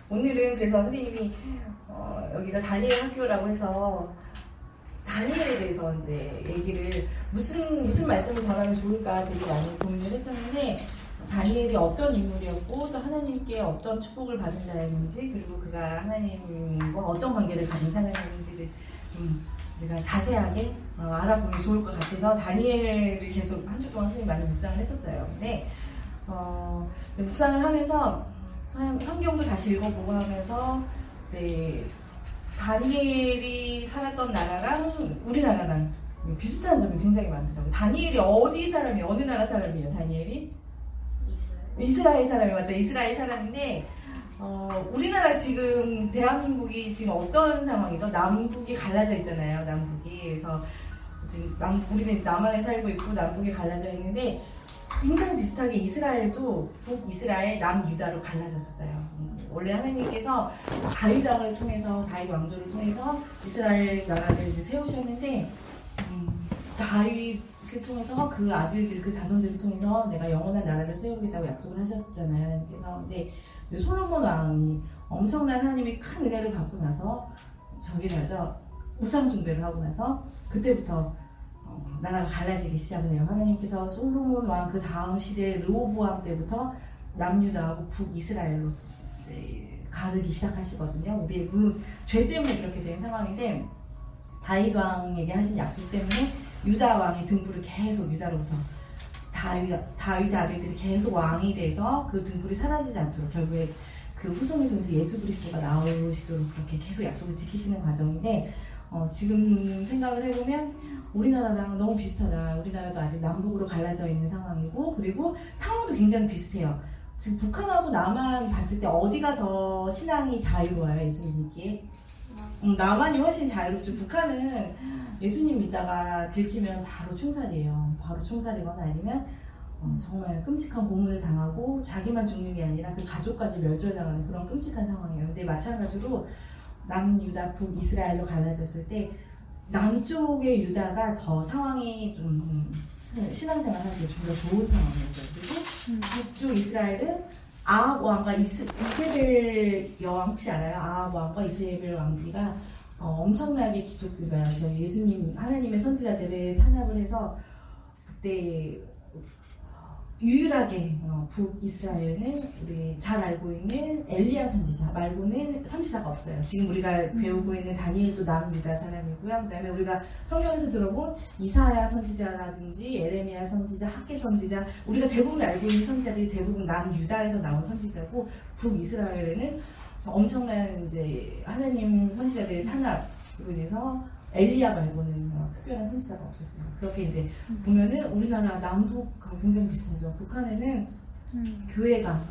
오늘은 그래서 선생님이 여기가 다니엘 학교라고 해서 다니엘에 대해서 이제 얘기를 무슨 말씀을 전하면 좋을까 되게 많이 고민을 했었는데 다니엘이 어떤 인물이었고 또 하나님께 어떤 축복을 받은 자였는지 그리고 그가 하나님과 어떤 관계를 가진 사람이었는지를 좀 우리가 자세하게 알아보면 좋을 것 같아서 다니엘을 계속 한 주 동안 선생님이 많이 묵상을 했었어요. 근데 묵상을 하면서 성경도 다시 읽어보고 하면서 이제 다니엘이 살았던 나라랑 우리나라랑 비슷한 점이 굉장히 많더라고요. 다니엘이 어디 사람이에요? 어느 나라 사람이에요? 다니엘이? 이스라엘 사람이 맞죠? 이스라엘 사람인데 우리나라 지금 대한민국이 지금 어떤 상황이죠? 남북이 갈라져 있잖아요. 남북이. 그래서 지금 우리는 남한에 살고 있고 남북이 갈라져 있는데 굉장히 비슷하게 이스라엘도 북이스라엘, 남유다로 갈라졌었어요. 원래 하나님께서 다윗 왕을 통해서 다윗 왕조를 통해서 이스라엘 나라를 이제 세우셨는데 다윗을 통해서 그 아들들, 그 자손들을 통해서 내가 영원한 나라를 세우겠다고 약속을 하셨잖아요. 그래서 근데 솔로몬 왕이 엄청난 하나님의 큰 은혜를 받고 나서 저기 가서 우상 숭배를 하고 나서 그때부터 나라가 갈라지기 시작을 해요. 하나님께서 솔로몬 왕 그 다음 시대 르호보암 때부터 남유다하고 북이스라엘로 이제 가르기 시작하시거든요. 우리 물론 죄 때문에 그렇게 된 상황인데 다윗 왕에게 하신 약속 때문에 유다 왕의 등불을 계속 유다로부터 다윗의 아들들이 계속 왕이 돼서 그 등불이 사라지지 않도록 결국에 그 후손을 통해서 예수 그리스도가 나오시도록 그렇게 계속 약속을 지키시는 과정인데 지금 생각을 해보면 우리나라랑 너무 비슷하다. 우리나라도 아직 남북으로 갈라져 있는 상황이고 그리고 상황도 굉장히 비슷해요. 지금 북한하고 남한 봤을 때 어디가 더 신앙이 자유로워요? 예수님 믿기에? 남한이 훨씬 자유롭죠. 북한은 예수님 믿다가 들키면 바로 총살이에요. 바로 총살이거나 아니면 정말 끔찍한 고문을 당하고 자기만 죽는 게 아니라 그 가족까지 멸절당하는 그런 끔찍한 상황이에요. 근데 마찬가지로 남유다, 북이스라엘로 갈라졌을 때 남쪽의 유다가 더 상황이 좀 신앙생활 하기에 좀 더 좋은 상황이었어요. 그리고 북쪽 이스라엘은 아합 왕과 이세벨 여왕 혹시 알아요? 아합 왕과 이세벨 왕비가 엄청나게 기독교가 저희 예수님 하나님의 선지자들을 탄압을 해서 그때 유일하게 북이스라엘은 우리 잘 알고 있는 엘리야 선지자 말고는 선지자가 없어요. 지금 우리가 배우고 있는 다니엘도 남유다 사람이고요. 그다음에 우리가 성경에서 들어본 이사야 선지자라든지 에레미야 선지자, 학개 선지자 우리가 대부분 알고 있는 선지자들이 대부분 남유다에서 나온 선지자고 북이스라엘에는 엄청난 이제 하나님 선지자들의 탄압으로 인해서 엘리야 말고는 특별한 선지자가 없었어요. 그렇게 이제 보면은 우리나라 남북하고 굉장히 비슷하죠. 북한에는 교회가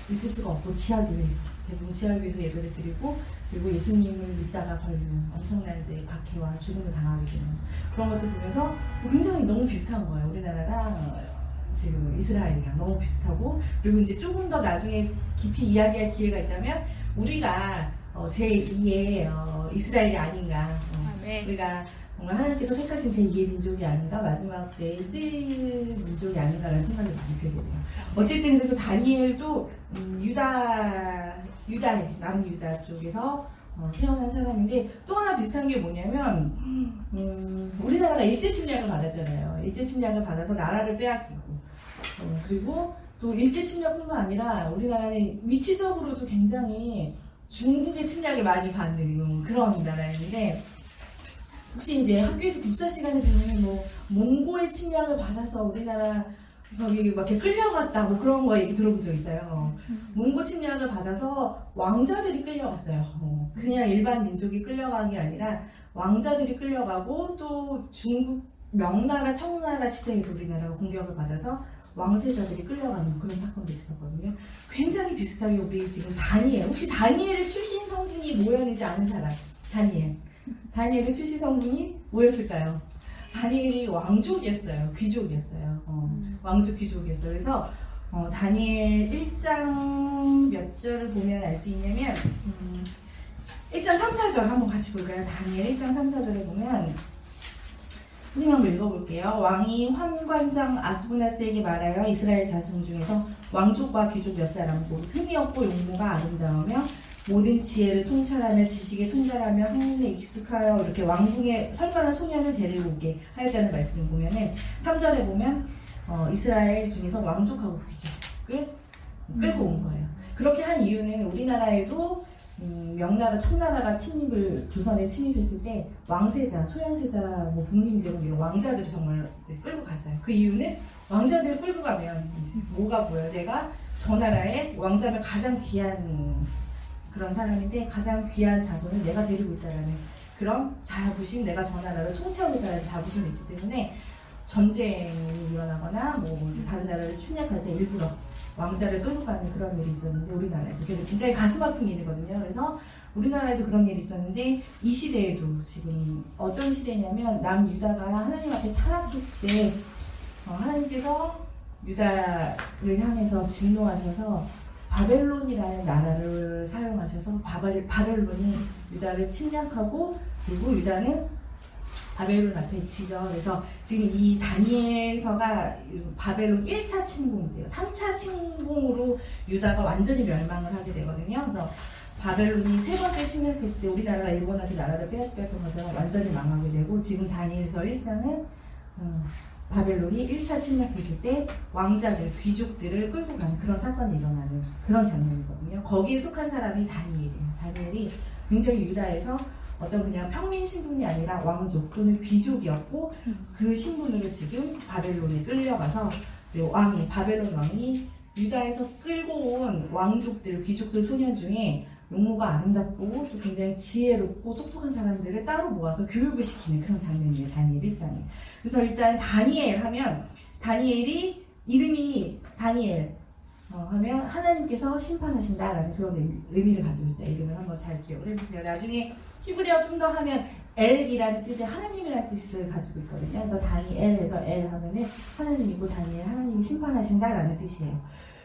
있을 수가 없고 지하교회에서 대부분 지하교회에서 예배를 드리고 그리고 예수님을 믿다가 걸리는 엄청난 이제 박해와 죽음을 당하게 되는 그런 것들 보면서 굉장히 너무 비슷한 거예요. 우리나라랑 지금 이스라엘이랑 너무 비슷하고 그리고 이제 조금 더 나중에 깊이 이야기할 기회가 있다면 우리가 제2의 이스라엘이 아닌가. 네. 우리가 정말 하나님께서 택하신 제2의 민족이 아닌가 마지막 때에 쓰일 민족이 아닌가라는 생각이 많이 들게 돼요. 어쨌든 그래서 다니엘도 남유다 쪽에서 태어난 사람인데 또 하나 비슷한 게 뭐냐면 우리나라가 일제 침략을 받았잖아요. 일제 침략을 받아서 나라를 빼앗기고 그리고 또 일제 침략뿐만 아니라 우리나라는 위치적으로도 굉장히 중국의 침략을 많이 받는 그런 나라였는데 혹시 이제 학교에서 국사 시간에 배우면 뭐 몽골의 침략을 받아서 우리나라 저기 막 이렇게 끌려갔다고 그런 거 얘기 들어본 적 있어요. 몽골 침략을 받아서 왕자들이 끌려갔어요. 그냥 일반 민족이 끌려간 게 아니라 왕자들이 끌려가고 또 중국 명나라 청나라 시대에도 우리나라가 공격을 받아서 왕세자들이 끌려가는 그런 사건도 있었거든요. 굉장히 비슷하게 우리 지금 다니엘 혹시 다니엘의 출신 성분이 뭐였는지 아는 사람? 다니엘의 출신 성분이 뭐였을까요? 다니엘이 왕족이었어요. 귀족이었어요. 왕족 귀족이었어요. 그래서 다니엘 1장 몇 절을 보면 알 수 있냐면 1장 3, 4절 한번 같이 볼까요? 다니엘 1장 3, 4절에 보면 선생님 한번 읽어볼게요. 왕이 환관장 아스부나스에게 말하여 이스라엘 자손 중에서 왕족과 귀족 몇 사람 곧 흠이 없고 용모가 아름다우며 모든 지혜를 통찰하며 지식에 통달하며 학문에 익숙하여 이렇게 왕궁에 설만한 소년을 데리고 오게 하였다는 말씀을 보면은 3절에 보면 이스라엘 중에서 왕족하고 귀족을 끌고 온 거예요. 그렇게 한 이유는 우리나라에도 명나라 청나라가 조선에 침입했을 때 왕세자, 소현세자, 뭐 국민대국 이런 왕자들을 정말 끌고 갔어요. 그 이유는 왕자들을 끌고 가면 이제 뭐가 보여요? 내가 저 나라의 왕자면 가장 귀한 그런 사람인데 가장 귀한 자손을 내가 데리고 있다라는 그런 자부심, 내가 저 나라를 통치하고 있다는 자부심이 있기 때문에 전쟁이 일어나거나 뭐 다른 나라를 침략할 때 일부러 왕자를 끌고 가는 그런 일이 있었는데 우리나라에서 그게 굉장히 가슴 아픈 일이거든요. 그래서 우리나라에도 그런 일이 있었는데 이 시대에도 지금 어떤 시대냐면 남유다가 하나님 앞에 타락했을 때 하나님께서 유다를 향해서 진노하셔서 바벨론이라는 나라를 사용하셔서 바벨론이 유다를 침략하고 그리고 유다는 바벨론 앞에 지죠. 그래서 지금 이 다니엘서가 바벨론 1차 침공인데요. 3차 침공으로 유다가 완전히 멸망을 하게 되거든요. 그래서 바벨론이 세 번째 침략했을 때 우리나라가 일본한테 나라를 빼앗겼던 것처럼 완전히 망하게 되고 지금 다니엘서 1장은 바벨론이 1차 침략했을 때 왕자들, 귀족들을 끌고 가는 그런 사건이 일어나는 그런 장면이거든요. 거기에 속한 사람이 다니엘이에요. 다니엘이 굉장히 유다에서 어떤 그냥 평민 신분이 아니라 왕족 또는 귀족이었고 그 신분으로 지금 바벨론에 끌려가서 이제 바벨론 왕이 유다에서 끌고 온 왕족들, 귀족들 소년 중에 용모가 아름답고 또 굉장히 지혜롭고 똑똑한 사람들을 따로 모아서 교육을 시키는 그런 장면이에요. 다니엘 1장에. 그래서 일단 다니엘 하면 다니엘이 이름이 다니엘 하면 하나님께서 심판하신다라는 그런 의미를 가지고 있어요. 이름을 한번 잘 기억을 해보세요. 나중에 히브리어 좀 더 하면 엘이라는 뜻의 하나님이라는 뜻을 가지고 있거든요. 그래서 다니엘에서 엘 하면은 하나님이고 다니엘 하나님이 심판하신다라는 뜻이에요.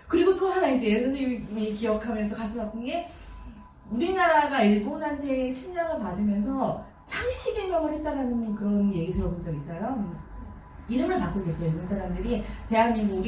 그리고 또 하나 이제 선생님이 기억하면서 가슴 아픈 게 우리나라가 일본한테 침략을 받으면서 창씨개명을 했다라는 그런 얘기 들어본 적 있어요. 이름을 바꾸고 있어요. 일본 사람들이 대한민국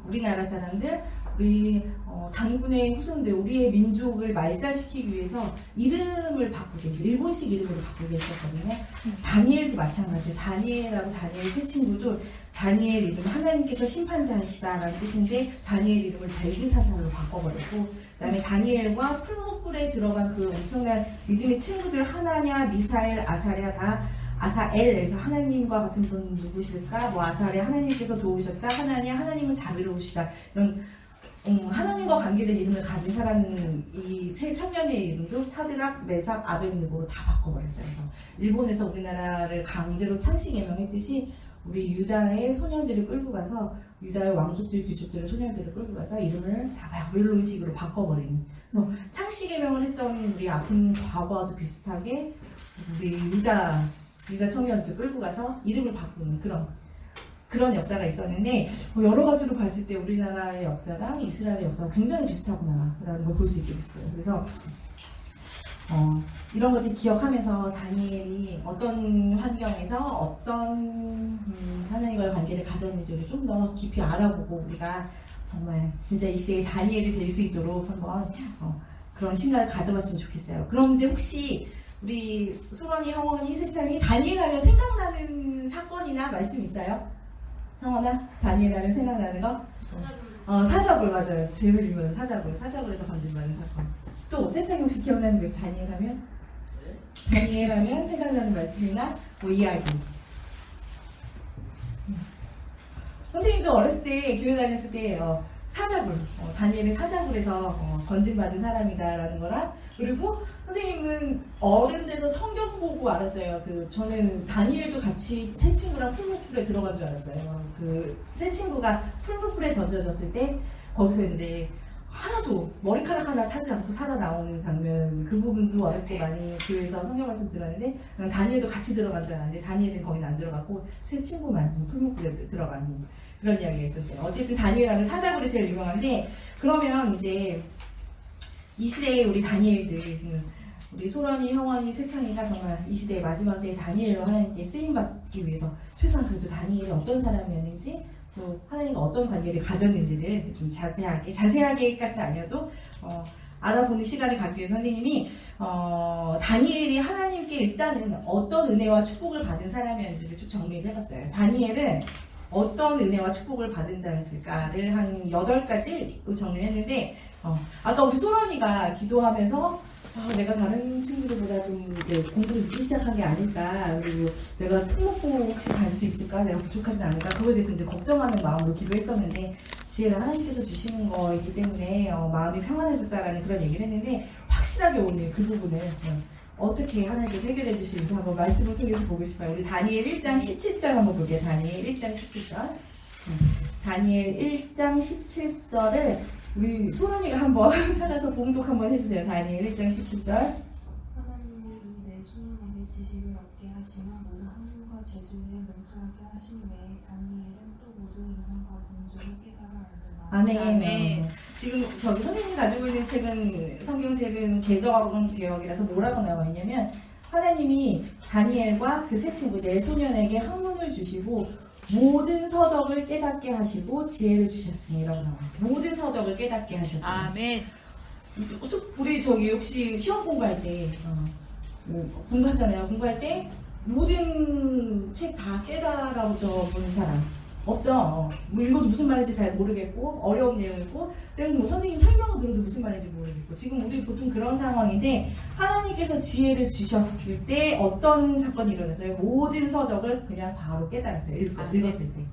우리나라 사람들 우리 단군의 후손들 우리의 민족을 말살시키기 위해서 이름을 바꾸게 일본식 이름으로 바꾸게 했었거든요. 다니엘도 마찬가지예요. 다니엘하고 다니엘 세 친구도 다니엘 이름 하나님께서 심판자이시다라는 뜻인데 다니엘 이름을 벨드사살로 바꿔버렸고 그다음에 다니엘과 풀무불에 들어간 그 엄청난 믿음의 친구들 하나냐, 미사엘, 아사랴 다 아사엘에서 하나님과 같은 분 누구실까? 뭐 아사랴 하나님께서 도우셨다. 하나냐 하나님은 자비로우시다. 이런 하나님과 관계된 이름을 가진 사람은 이 세 청년의 이름도 사드락, 메삭, 아벳느고로 다 바꿔버렸어요. 그래서 일본에서 우리나라를 강제로 창씨개명했듯이 우리 유다의 소년들을 끌고 가서 유다의 왕족들, 귀족들의 소년들을 끌고 가서 이름을 다 바벨론식으로 바꿔버리는. 그래서 창씨개명을 했던 우리 아픈 과거와도 비슷하게 우리 유다 청년들 끌고 가서 이름을 바꾸는 그런 역사가 있었는데 여러 가지로 봤을 때 우리나라의 역사랑 이스라엘의 역사가 굉장히 비슷하구나라는 걸 볼 수 있게 됐어요. 그래서 이런 것들 기억하면서 다니엘이 어떤 환경에서 어떤 하나님과의 관계를 가졌는지를 좀 더 깊이 알아보고 우리가 정말 진짜 이 시대의 다니엘이 될 수 있도록 한번 그런 시간을 가져봤으면 좋겠어요. 그런데 혹시 우리 소원이, 형원이, 세창이 다니엘 하면 생각나는 사건이나 말씀 있어요? 형원아? 다니엘 하면 생각나는 거? 사자굴 맞아요. 제일 유명한 사자굴에서 건진받은 사건. 또 세창이 혹시 기억나는 거 있어요? 다니엘 하면? 다니엘 하면 생각나는 말씀이나 뭐 이야기. 선생님도 어렸을 때 교회 다녔을 때 사자굴, 다니엘은 사자굴에서 건진받은 사람이다라는 거랑 그리고 선생님은 어른 돼서 성경 보고 알았어요. 저는 다니엘도 같이 새 친구랑 풀무풀에 들어간 줄 알았어요. 그 새 친구가 풀무풀에 던져졌을 때 거기서 이제 하나도 머리카락 하나 타지 않고 살아나오는 장면 그 부분도 어렸을 때 많이 교회에서 성경 말씀 들었는데 난 다니엘도 같이 들어간 줄 알았는데 다니엘은 거기는 안 들어갔고 새 친구만 풀무풀에 들어가는 그런 이야기가 있었어요. 어쨌든 다니엘하면 사자굴이 제일 유명한데 그러면 이제 이 시대의 우리 다니엘들 우리 소련이, 형원이, 세창이가 정말 이 시대의 마지막 때의 다니엘로 하나님께 쓰임받기 위해서 최소한 그래도 다니엘이 어떤 사람이었는지 또 하나님과 어떤 관계를 가졌는지를 좀 자세하게까지는 아니어도 알아보는 시간을 갖기 위해서 선생님이 다니엘이 하나님께 일단은 어떤 은혜와 축복을 받은 사람이었는지를 쭉 정리를 해봤어요. 다니엘은 어떤 은혜와 축복을 받은 자였을까를 한 8가지로 정리를 했는데 아까 우리 소런이가 기도하면서 내가 다른 친구들보다 좀 공부를 늦게 시작한 게 아닐까, 그리고 내가 특목고 혹시 갈 수 있을까, 내가 부족하진 않을까, 그거에 대해서 이제 걱정하는 마음으로 기도했었는데 지혜를 하나님께서 주시는 거이기 때문에 마음이 평안해졌다라는 그런 얘기를 했는데, 확실하게 오늘 그 부분을 어떻게 하나님께서 해결해 주시는지 한번 말씀을 통해서 보고 싶어요. 우리 다니엘 1장 17절 한번 볼게요. 다니엘 1장 17절. 다니엘 1장 17절을 우리 소름이가 한번 찾아서 봉독 한번 해주세요. 다니엘 1장 17절. 하나님이 내 소년에게 지식을 얻게 하시며 모든 학문과 재주에 맹세하게 하신 외에 다니엘은 또 모든 인상과 공주를 깨달아 알더라. 아멘. 지금 저기 선생님이 가지고 있는 책은, 성경책은 개정학원 개혁이라서 뭐라고 나와 있냐면, 하나님이 다니엘과 그 세 친구 네 소년에게 학문을 주시고 모든 서적을 깨닫게 하시고 지혜를 주셨으니라고 나와요. 모든 서적을 깨닫게 하셨어요. 아멘. 우리 저기 혹시 시험 공부할 때 공부하잖아요. 공부할 때 모든 책 다 깨달아 보는 사람 없죠. 뭐 읽어도 무슨 말인지 잘 모르겠고 어려운 내용이고, 때문에 뭐 선생님 설명을 들어도 무슨 말인지 모르겠고, 지금 우리 보통 그런 상황인데 하나님께서 지혜를 주셨을 때 어떤 사건이 일어났어요? 모든 서적을 그냥 바로 깨달았어요. 읽었을 때.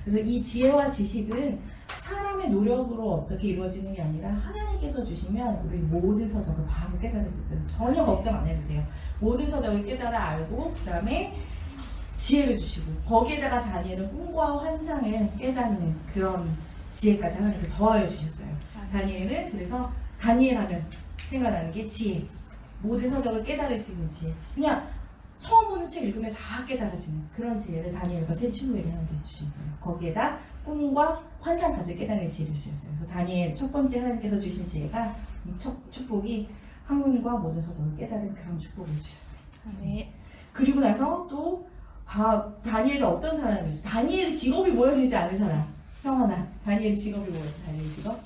그래서 이 지혜와 지식은 사람의 노력으로 어떻게 이루어지는 게 아니라 하나님께서 주시면 우리 모든 서적을 바로 깨달을 수 있어요. 그래서 전혀 걱정 안 해도 돼요. 모든 서적을 깨달아 알고 그 다음에 지혜를 주시고, 거기에다가 다니엘은 꿈과 환상을 깨닫는 그런 지혜까지 하나님께서 더하여 주셨어요. 다니엘은 그래서 다니엘 하면 생각나는 게 지혜, 모든 서적을 깨달을 수 있는 지혜, 그냥 처음 보는 책 읽으면 다 깨달아지는 그런 지혜를 다니엘과 세 친구에게 하나님께서 주셨어요. 거기에다 꿈과 환상까지 깨닫는 지혜를 주셨어요. 그래서 다니엘 첫 번째 하나님께서 주신 지혜가 축복이 학문과 모든 서적을 깨달은 그런 축복을 주셨어요. 네. 그리고 나서 또 다니엘이 어떤 사람이었어? 다니엘의 직업이 뭐였는지 아는 사람? 형아나, 다니엘의 직업이 뭐였어? 다니엘의 직업?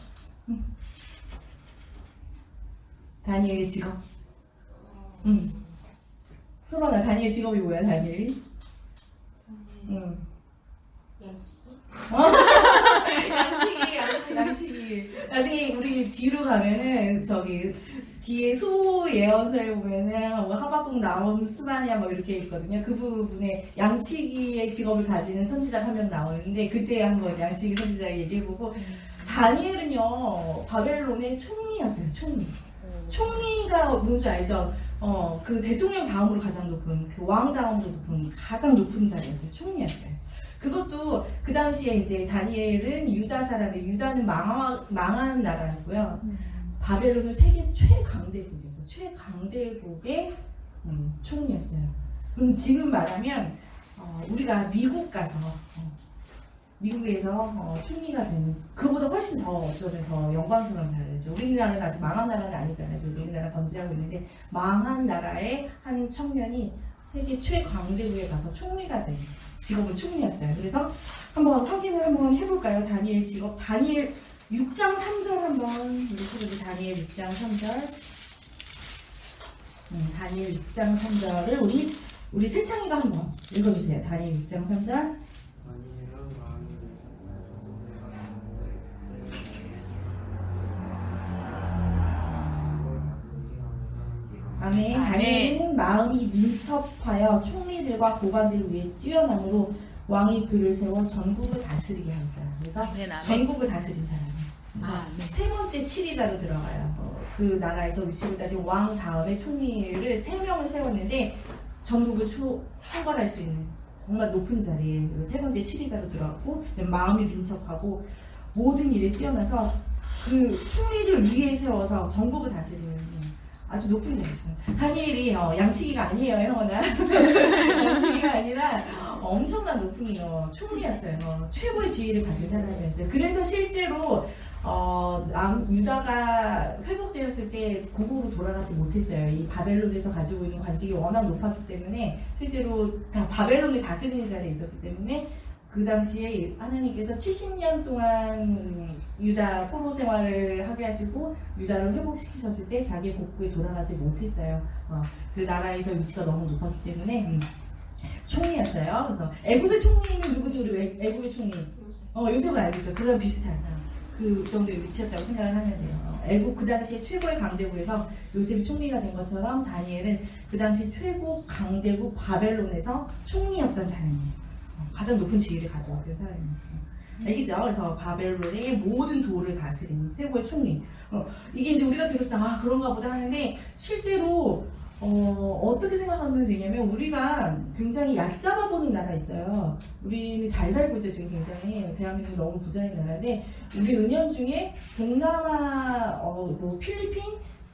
응. 다니엘의 직업? 응. 소란아, 다니엘 직업이 뭐야? 다니엘이? 응. 양치기. 나중에 우리 뒤로 가면은 저기 뒤에 소 예언서에 보면은 뭐 하박국, 나홈, 스바냐 뭐 이렇게 있거든요. 그 부분에 양치기의 직업을 가지는 선지자가 한 명 나오는데, 그때 한번 양치기 선지자를 얘기해보고, 다니엘은요 바벨론의 총리였어요. 총리가 뭔지 알죠? 그 대통령 다음으로 가장 높은, 그 왕 다음으로 높은 가장 높은 자리였어요. 총리였어요. 그것도 그 당시에 이제 다니엘은 유다 사람이에요. 유다는 망한 나라였고요. 바벨론은 세계 최강대국이었어요. 최강대국의 총리였어요. 그럼 지금 말하면 우리가 미국 가서 미국에서 총리가 되는, 그보다 훨씬 더 어쩌면 더 영광스러운 자리죠. 우리나라는 아직 망한 나라는 아니잖아요. 우리나라 건재하고 있는데, 망한 나라의 한 청년이 세계 최강대국에 가서 총리가 된 직업은 총리였어요. 그래서 한번 확인을 한번 해볼까요? 다니엘 직업, 다니엘 6장 3절 한번 우리 친구들 다니엘 6장 3절. 다니엘 6장 3절을 우리 세창이가 한번 읽어주세요. 다니엘 6장 3절. 아멘. 다니엘은 마음이 민첩하여 총리들과 고관들 위에 뛰어남으로 왕이 그를 세워 전국을 다스리게 하였다. 그래서 아멘. 전국을 다스린 사람이에요. 세 번째 치리자로 들어가요. 그 나라에서 위치를 따진 왕 다음에 총리를 3명을 세웠는데 전국을 총괄할 수 있는 정말 높은 자리에 세 번째 치리자로 들어갔고, 마음이 민첩하고 모든 일에 뛰어나서 그 총리를 위에 세워서 전국을 다스리는 아주 높은 자리였어요. 다니엘이 양치기가 아니에요, 형아나. 양치기가 아니라 엄청난 높은 총리였어요. 최고의 지위를 가진 사람이었어요. 그래서 실제로 유다가 회복되었을 때 고국으로 돌아가지 못했어요. 이 바벨론에서 가지고 있는 관직이 워낙 높았기 때문에, 실제로 다 바벨론을 다스리는 자리에 있었기 때문에 그 당시에 하나님께서 70년 동안 유다 포로 생활을 하게 하시고 유다를 회복시키셨을 때 자기 곡구에 돌아가지 못했어요. 그 나라에서 위치가 너무 높았기 때문에 총리였어요. 그래서 애굽의 총리는 누구지? 우리 애굽의 총리 요셉은 알겠죠. 그런 비슷한 그 정도의 위치였다고 생각을 하면 돼요. 애굽 그 당시에 최고의 강대국에서 요셉이 총리가 된 것처럼 다니엘은 그 당시 최고 강대국 바벨론에서 총리였던 사람이에요. 가장 높은 지위를 가지고 있던 사람입니다. 알겠죠? 그래서 바벨론의 모든 도를 다스리는 최고의 총리. 이게 이제 우리가 들었을 때 그런가 보다 하는데 실제로 어떻게 생각하면 되냐면 우리가 굉장히 얕잡아 보는 나라 있어요. 우리는 잘 살고 있죠. 지금 굉장히 대한민국 너무 부자인 나라인데 우리 은연중에 동남아, 필리핀,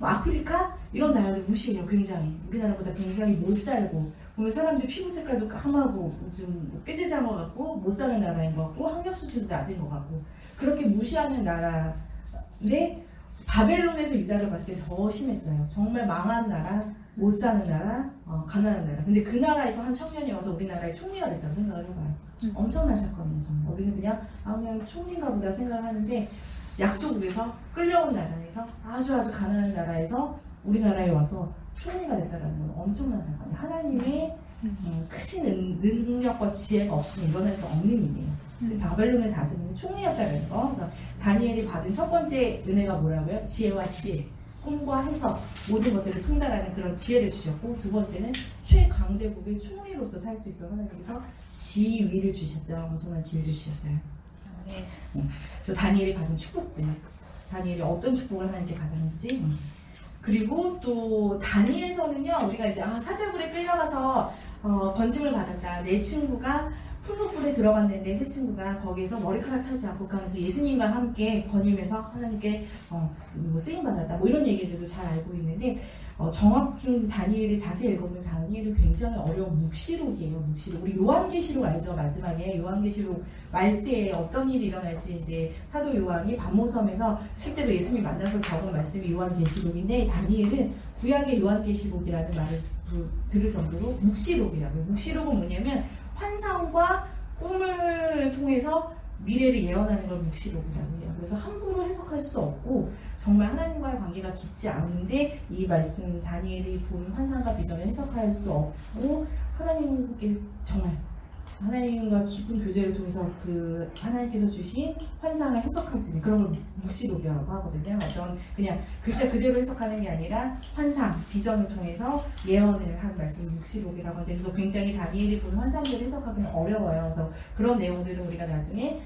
아프리카 이런 나라들 무시해요. 굉장히 우리나라보다 굉장히 못 살고 보면 사람들 피부 색깔도 까마고 좀 꾀지지한 것 같고 못 사는 나라인 것 같고 학력 수준도 낮은 것 같고 그렇게 무시하는 나라인데 바벨론에서 유다를 봤을 때 더 심했어요. 정말 망한 나라, 못 사는 나라, 가난한 나라. 근데 그 나라에서 한 청년이 와서 우리나라의 총리가 됐다고 생각을 해봐요. 엄청난 사건이에요. 정말. 우리는 그냥 총리인가 보다 생각을 하는데 약소국에서 끌려온 나라에서 아주 가난한 나라에서 우리나라에 와서 총리가 됐다는 건 엄청난 사건이에요. 하나님의 크신 능력과 지혜가 없으면 일어날 수 없는 일이에요. 바벨론을 다스리는 총리였다는 거. 그러니까 다니엘이 받은 첫 번째 은혜가 뭐라고요? 지혜와 지혜. 꿈과 해석, 모든 것들을 통달하는 그런 지혜를 주셨고, 두 번째는 최강대국의 총리로서 살 수 있도록 하나님께서 지위를 주셨죠. 엄청난 지위를 주셨어요. 네. 다니엘이 받은 축복들. 다니엘이 어떤 축복을 하나님께 받았는지. 그리고 또 다니엘서는요, 우리가 이제 사자굴에 끌려가서 번짐을 받았다. 내 친구가 풀무불에 들어갔는데 세 친구가 거기에서 머리카락 타지 않고 가면서 예수님과 함께 번임해서 하나님께 쓰임 받았다. 이런 얘기들도 잘 알고 있는데 정확 좀 다니엘이 자세히 읽어보면 다니엘은 굉장히 어려운 묵시록이에요. 묵시록. 우리 요한계시록 알죠? 마지막에 요한계시록 말세에 어떤 일이 일어날지 이제 사도 요한이 반모섬에서 실제로 예수님 만나서 적은 말씀이 요한계시록인데 다니엘은 구약의 요한계시록이라는 말을 들을 정도로 묵시록이라고요. 묵시록은 뭐냐면 환상과 꿈을 통해서 미래를 예언하는 걸 묵시록이라고 해요. 그래서 함부로 해석할 수도 없고 정말 하나님과의 관계가 깊지 않은데 이 말씀 다니엘이 본 환상과 비전을 해석할 수 없고 하나님께 정말 하나님과 깊은 교제를 통해서 그 하나님께서 주신 환상을 해석할 수 있는 그런 걸 묵시록이라고 하거든요. 어떤 그냥 글자 그대로 해석하는 게 아니라 환상, 비전을 통해서 예언을 한 말씀 묵시록이라고 하는데 그래서 굉장히 다니엘이 본 환상들을 해석하기는 어려워요. 그래서 그런 내용들은 우리가 나중에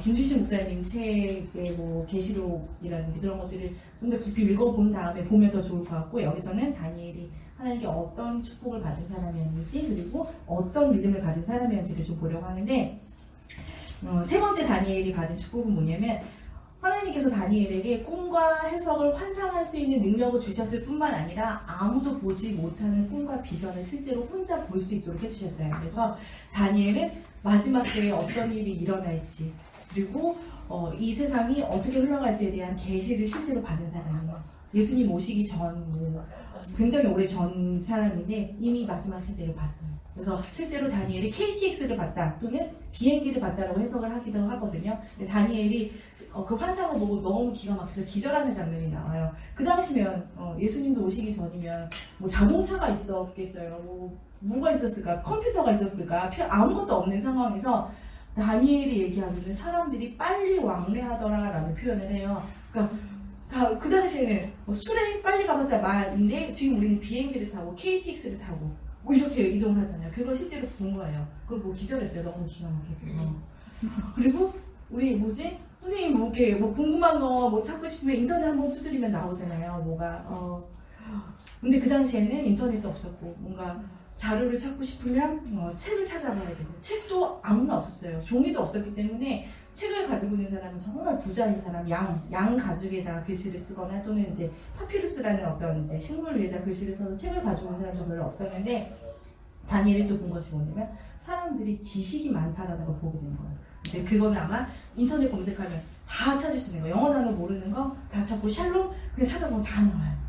김주신 목사님 책의 계시록이라든지 그런 것들을 좀 더 깊이 읽어본 다음에 보면 더 좋을 것 같고 여기서는 다니엘이 하나님께 어떤 축복을 받은 사람이었는지 그리고 어떤 믿음을 가진 사람이었는지를 좀 보려고 하는데 세 번째 다니엘이 받은 축복은 뭐냐면 하나님께서 다니엘에게 꿈과 해석을 환상할 수 있는 능력을 주셨을 뿐만 아니라 아무도 보지 못하는 꿈과 비전을 실제로 혼자 볼 수 있도록 해주셨어요. 그래서 다니엘은 마지막 때에 어떤 일이 일어날지 그리고 이 세상이 어떻게 흘러갈지에 대한 계시를 실제로 받은 사람이에요. 예수님 오시기 전 굉장히 오래 전 사람인데 이미 마지막 세대를 봤어요. 그래서 실제로 다니엘이 KTX를 봤다 또는 비행기를 봤다라고 해석을 하기도 하거든요. 근데 다니엘이 그 환상을 보고 너무 기가 막혀서 기절하는 장면이 나와요. 그 당시면 예수님도 오시기 전이면 자동차가 있었겠어요. 뭐가 있었을까? 컴퓨터가 있었을까? 아무것도 없는 상황에서 다니엘이 얘기하기는 사람들이 빨리 왕래하더라라는 표현을 해요. 그러니까 그 당시에는 술에 빨리 가봤자 말인데 지금 우리는 비행기를 타고 KTX를 타고 이렇게 이동을 하잖아요. 그걸 실제로 본 거예요. 그걸 기절했어요. 너무 기가 막혔어요. 그리고 우리 선생님 이렇게 궁금한 거 찾고 싶으면 인터넷 한번 두드리면 나오잖아요. 근데 그 당시에는 인터넷도 없었고 뭔가 자료를 찾고 싶으면 책을 찾아봐야 되고 책도 아무나 없었어요. 종이도 없었기 때문에 책을 가지고 있는 사람은 정말 부자인 사람, 양 가죽에다 글씨를 쓰거나 또는 이제 파피루스라는 어떤 이제 식물 위에다 글씨를 써서 책을 가지고 있는 사람도 별로 없었는데 다니엘이 또 본 것이 뭐냐면 사람들이 지식이 많다라는 걸 보게 된 거예요. 이제 그거는 아마 인터넷 검색하면 다 찾을 수 있는 거예요. 영어 단어 모르는 거 다 찾고 샬롬 그냥 찾아보면 다 나와요.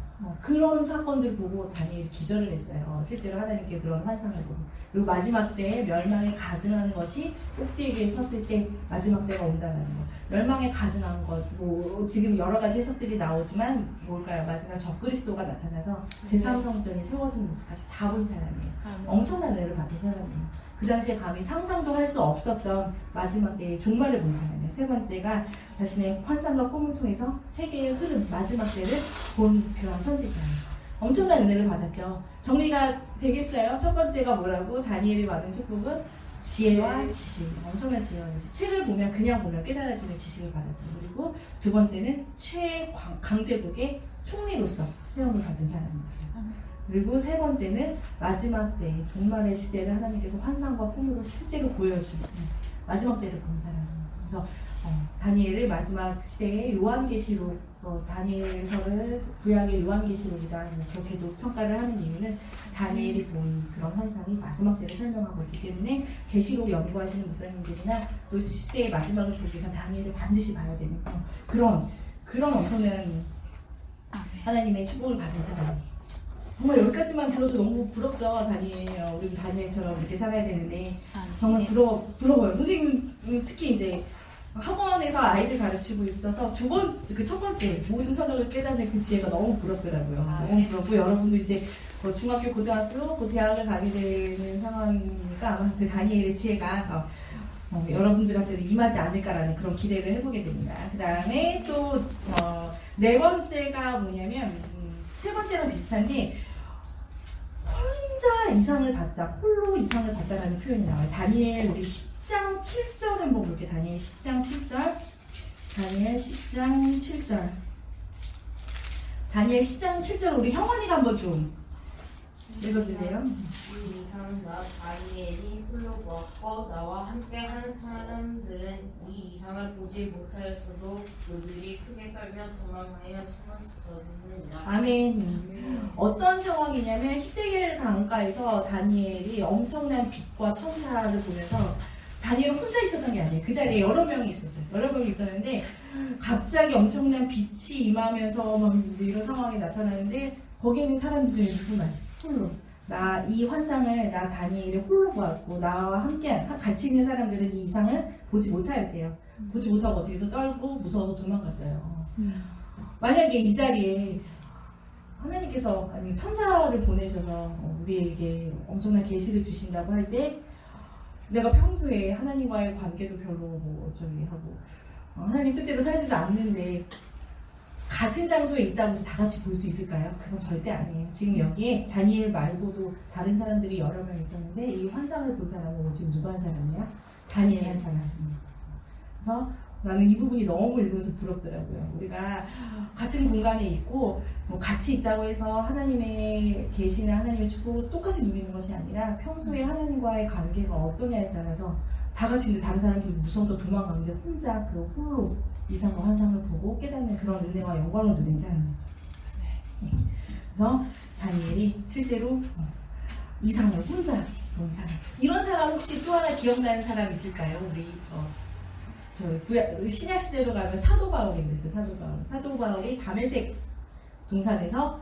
그런 사건들을 보고 다니엘이 기절을 했어요. 실제로 하나님께 그런 환상을 보고. 그리고 마지막 때에 멸망에 가증하는 것이 꼭대기에 섰을 때 마지막 때가 온다는 거. 멸망에 가증한 것, 뭐 지금 여러 가지 해석들이 나오지만 뭘까요? 마지막 적그리스도가 나타나서 제3성전이 세워진 모습까지 다 본 사람이에요. 엄청난 은혜를 받은 사람이에요. 그 당시에 감히 상상도 할 수 없었던 마지막 때의 종말을 본 사람이에요. 세 번째가 자신의 환상과 꿈을 통해서 세계의 흐름, 마지막 때를 본 그런 선지자예요. 엄청난 은혜를 받았죠. 정리가 되겠어요? 첫 번째가 뭐라고? 다니엘이 받은 축복은 지혜와 지식. 엄청난 지혜와 지식. 책을 보면 그냥 보면 깨달아지는 지식을 받았어요. 그리고 두 번째는 최강대국의 총리로서 세움을 받은 사람이었어요. 그리고 세 번째는 마지막 때 종말의 시대를 하나님께서 환상과 꿈으로 실제로 보여주는 마지막 때를 본 사람이에요. 그래서 다니엘을 마지막 시대의 요한계시록, 다니엘서를 구약의 요한계시록이다 그렇게도 평가를 하는 이유는 다니엘이 본 그런 환상이 마지막 때를 설명하고 있기 때문에 계시록 연구하시는 목사님들이나 또 시대의 마지막을 보기 위해서 다니엘을 반드시 봐야 되는 그런 엄청난 하나님의 축복을 받은 사람이에요. 정말 여기까지만 들어도 너무 부럽죠. 다니엘, 우리 다니엘처럼 이렇게 살아야 되는데 정말 부러워요. 선생님 특히 이제 학원에서 아이들 가르치고 있어서 첫 번째 모든 서적을 깨닫는 그 지혜가 너무 부럽더라고요. 너무 부럽고 여러분도 이제 중학교, 고등학교, 그 대학을 가게 되는 상황이니까 아마 그 다니엘의 지혜가 여러분들한테도 임하지 않을까라는 그런 기대를 해보게 됩니다. 그 다음에 또 네 번째가 뭐냐면 세 번째랑 비슷한데 혼자 이상을 봤다, 홀로 이상을 봤다라는 표현이 나와요. 다니엘 우리 10장 7절 한번 볼게요. 다니엘 10장 7절. 다니엘 10장 7절. 다니엘 10장 7절 우리 형원이가 한번 좀 읽어주세요. 이 이상은 나 다니엘이 홀로 보았고 나와 함께 한 사람들은 이 이상을 보지 못하였어도 그들이 크게 떨며 도망하여 숨었었느니라. 아멘. 어떤 상황이냐면 히데겔 강가에서 다니엘이 엄청난 빛과 천사를 보면서 다니엘은 혼자 있었던 게 아니에요. 그 자리에 여러 명이 있었어요. 여러 명이 있었는데 갑자기 엄청난 빛이 임하면서 막 이제 이런 상황이 나타나는데 거기에 있는 사람들 중에 누구만 홀로 이 환상을 나 다니엘이 홀로 보았고 나와 함께 같이 있는 사람들은 이 이상을 보지 못하였대요. 보지 못하고 어떻게 해서 떨고 무서워서 도망갔어요. 만약에 이 자리에 하나님께서 아니면 천사를 보내셔서 우리에게 엄청난 계시를 주신다고 할 때 내가 평소에 하나님과의 관계도 별로 하고 하나님 뜻대로 살지도 않는데 같은 장소에 있다고 해서 다 같이 볼 수 있을까요? 그건 절대 아니에요. 지금 여기에 다니엘 말고도 다른 사람들이 여러 명 있었는데 이 환상을 본 사람은 지금 누가 한 사람이야? 다니엘 한 사람. 그래서 나는 이 부분이 너무 읽으면서 부럽더라고요. 우리가 같은 공간에 있고 같이 있다고 해서 하나님의 계시나 하나님의 축복을 똑같이 누리는 것이 아니라 평소에 하나님과의 관계가 어떠냐에 따라서 다 같이 있는데 다른 사람들이 무서워서 도망가는데 혼자 홀로 이상과 환상을 보고 깨닫는 그런 은혜와 영광을 누린 사람이죠. 네. 그래서 다니엘이 실제로 이상을 혼자 본 사람. 이런 사람 혹시 또 하나 기억나는 사람 있을까요? 우리 신약 시대로 가면 사도 바울이 그랬어요. 사도 바울이 다메섹 동산에서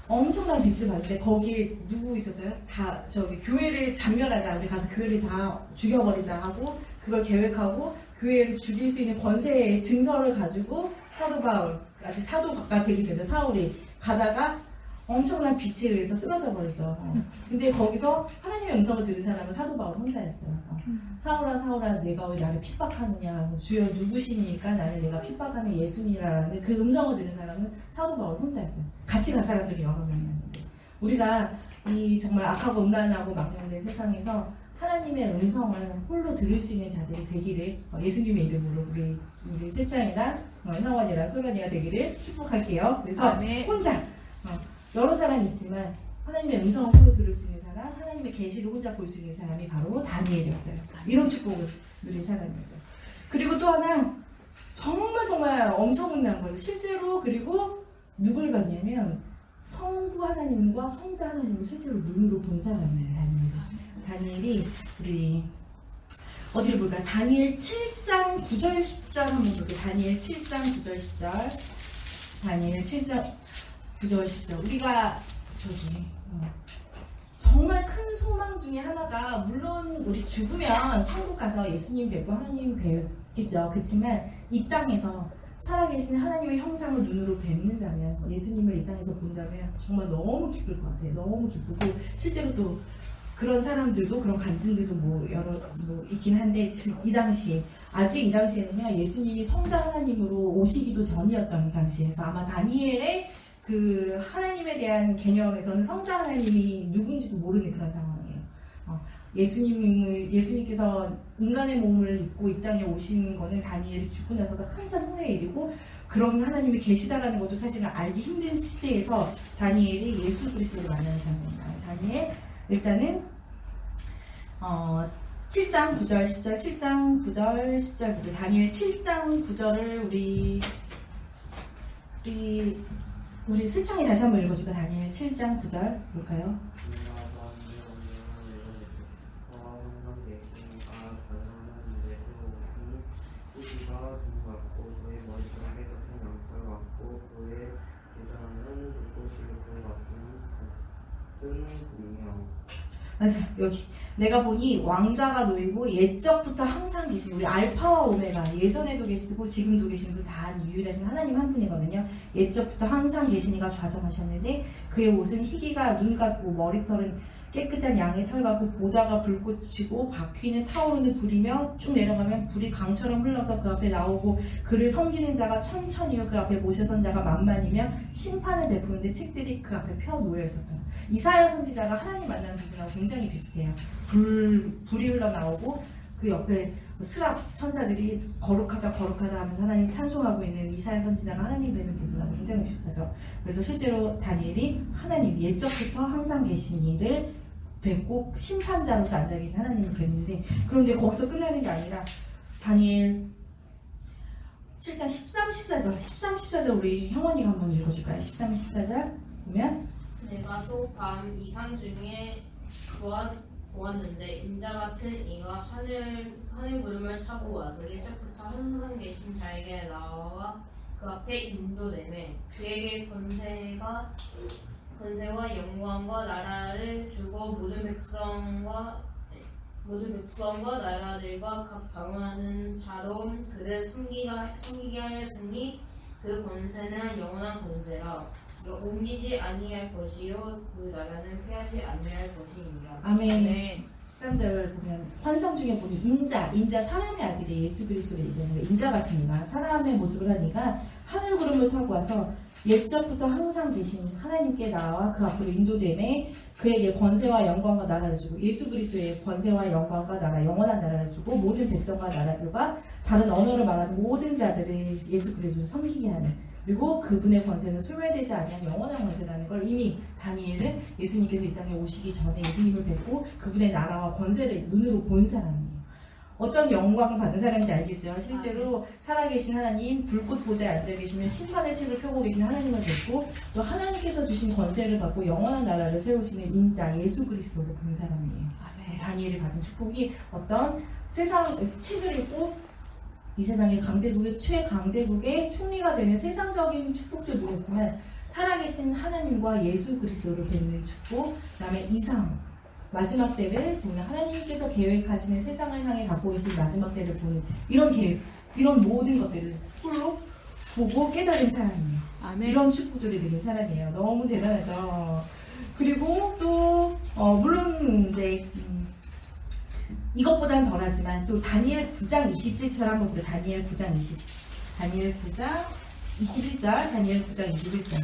엄청난 빛을 봤는데 거기에 누구 있었어요? 다 교회를 잔멸하자, 우리 가서 교회를 다 죽여버리자 하고 그걸 계획하고 교회를 죽일 수 있는 권세의 증서를 가지고 사도 바울, 아직 사도가 되기 전에 사울이 가다가 엄청난 빛에 의해서 쓰러져 버리죠. 근데 거기서 하나님의 음성을 들은 사람은 사도 바울 혼자였어요. 사울아 내가 왜 나를 핍박하느냐, 주여 누구시니까 나는 내가 핍박하는 예수니라는 그 음성을 들은 사람은 사도 바울 혼자였어요. 같이 간 사람들이 여러 명이었는데 우리가 이 정말 악하고 음란하고 망령된 세상에서 하나님의 음성을 홀로 들을 수 있는 자들이 되기를 예수님의 이름으로 우리 세창이랑 형원이랑 소련이가 되기를 축복할게요. 그래서 혼자 여러 사람이 있지만 하나님의 음성을 홀로 들을 수 있는 사람, 하나님의 계시를 혼자 볼 수 있는 사람이 바로 다니엘이었어요. 이런 축복을 누린 사람이었어요. 그리고 또 하나 정말 엄청난 거죠. 실제로 그리고 누굴 봤냐면 성부 하나님과 성자 하나님을 실제로 눈으로 본 사람이에요. 다니엘이 우리 어디를 볼까요? 다니엘 7장 9절 10절 한번 볼게요. 다니엘 7장 9절 10절. 다니엘 7장 9절 10절 우리가 저기 정말 큰 소망 중에 하나가 물론 우리 죽으면 천국 가서 예수님 뵙고 하나님 뵙겠죠. 그렇지만 이 땅에서 살아계신 하나님의 형상을 눈으로 뵙는다면 예수님을 이 땅에서 본다면 정말 너무 기쁠 것 같아요. 너무 기쁘고 실제로 또 그런 사람들도 그런 간증들도 여러 있긴 한데 지금 이 당시에 아직 이 당시에는요 예수님이 성자 하나님으로 오시기도 전이었던 당시에서 아마 다니엘의 그 하나님에 대한 개념에서는 성자 하나님이 누군지도 모르는 그런 상황이에요. 예수님께서 인간의 몸을 입고 이 땅에 오시는 거는 다니엘이 죽고 나서도 한참 후의 일이고 그런 하나님이 계시다라는 것도 사실은 알기 힘든 시대에서 다니엘이 예수 그리스도를 만나는 장면입니다. 다니엘 일단은 7장 9절 10절 7장 9절 10절 다니엘 7장 9절을 우리 세창이 다시 한번 읽어줄까? 다니엘 7장 9절 볼까요? 맞아요. 여기 내가 보니 왕좌가 놓이고 옛적부터 항상 계신 우리 알파와 오메가 예전에도 계시고 지금도 계신 분 다 유일하신 하나님 한 분이거든요. 옛적부터 항상 계신 이가 좌정하셨는데 그의 옷은 희기가 눈 같고 머리털은 깨끗한 양의 털 같고 보좌가 불꽃이고 바퀴는 타오르는 불이며 쭉 내려가면 불이 강처럼 흘러서 그 앞에 나오고 그를 섬기는 자가 천천히요 그 앞에 모셔선 자가 만만이며 심판을 베푸는데 책들이 그 앞에 펴 놓여 있었다. 이사야 선지자가 하나님 만나는 부분하고 굉장히 비슷해요. 불이 흘러나오고 그 옆에 스랍 천사들이 거룩하다 거룩하다 하면서 하나님 찬송하고 있는 이사야 선지자가 하나님 뵈는 부분하고 굉장히 비슷하죠. 그래서 실제로 다니엘이 하나님 옛적부터 항상 계신 이를 뵙고 심판자로서 앉아 계신 하나님을 뵙는데 그런데 거기서 끝나는 게 아니라 다니엘 7장 13, 14절 우리 형원이가 한번 읽어줄까요? 13, 14절 보면 내가 또 밤 이상 중에 보았는데 인자 같은 이가 하늘 구름을 타고 와서 옛적부터 항상 계신 자에게 나와 그 앞에 인도되매 그에게 권세와 영광과 나라를 주고 모든 백성과 나라들과 각 방언하는 자로 그를 섬기게 하였으니 그 권세는 영원한 권세라 옮기지 아니할 것이요 그 나라는 피하지 아니할 것이니라. 아멘. 13절 보면 환상 중에 보니 인자 사람의 아들이 예수 그리스도를 얘기하는 거예요. 인자 같은 이가 사람의 모습을 한 이가 하늘 구름을 타고 와서 옛적부터 항상 계신 하나님께 나와 그 앞으로 인도됨에 그에게 권세와 영광과 나라를 주고 예수 그리스도의 권세와 영광과 나라 영원한 나라를 주고 모든 백성과 나라들과 다른 언어를 말하는 모든 자들을 예수 그리스도를 섬기게 하는 그리고 그분의 권세는 소멸되지 아니한 영원한 권세라는 걸 이미 다니엘은 예수님께서 이 땅에 오시기 전에 예수님을 뵙고 그분의 나라와 권세를 눈으로 본 사람이에요. 어떤 영광을 받은 사람인지 알겠죠? 실제로 살아계신 하나님 불꽃 보좌에 앉아 계시면 심판의 책을 펴고 계신 하나님을 뵙고 또 하나님께서 주신 권세를 받고 영원한 나라를 세우시는 인자 예수 그리스도를 본 사람이에요. 다니엘이 받은 축복이 어떤 세상 책을 읽고 이 세상의 강대국의 최강대국의 총리가 되는 세상적인 축복도 누렸지만 살아계신 하나님과 예수 그리스도를 뵙는 축복, 그다음에 이상 마지막 때를 보는 하나님께서 계획하시는 세상을 향해 갖고 계신 마지막 때를 보는 이런 계획, 이런 모든 것들을 홀로 보고 깨달은 사람이에요. 아멘. 이런 축복들을 드린 사람이에요. 너무 대단하죠. 그리고 또 물론 이제 이것보단 덜하지만 또 다니엘 9장 27절 한번 보세요. 다니엘 9장 21절 다니엘 9장 21절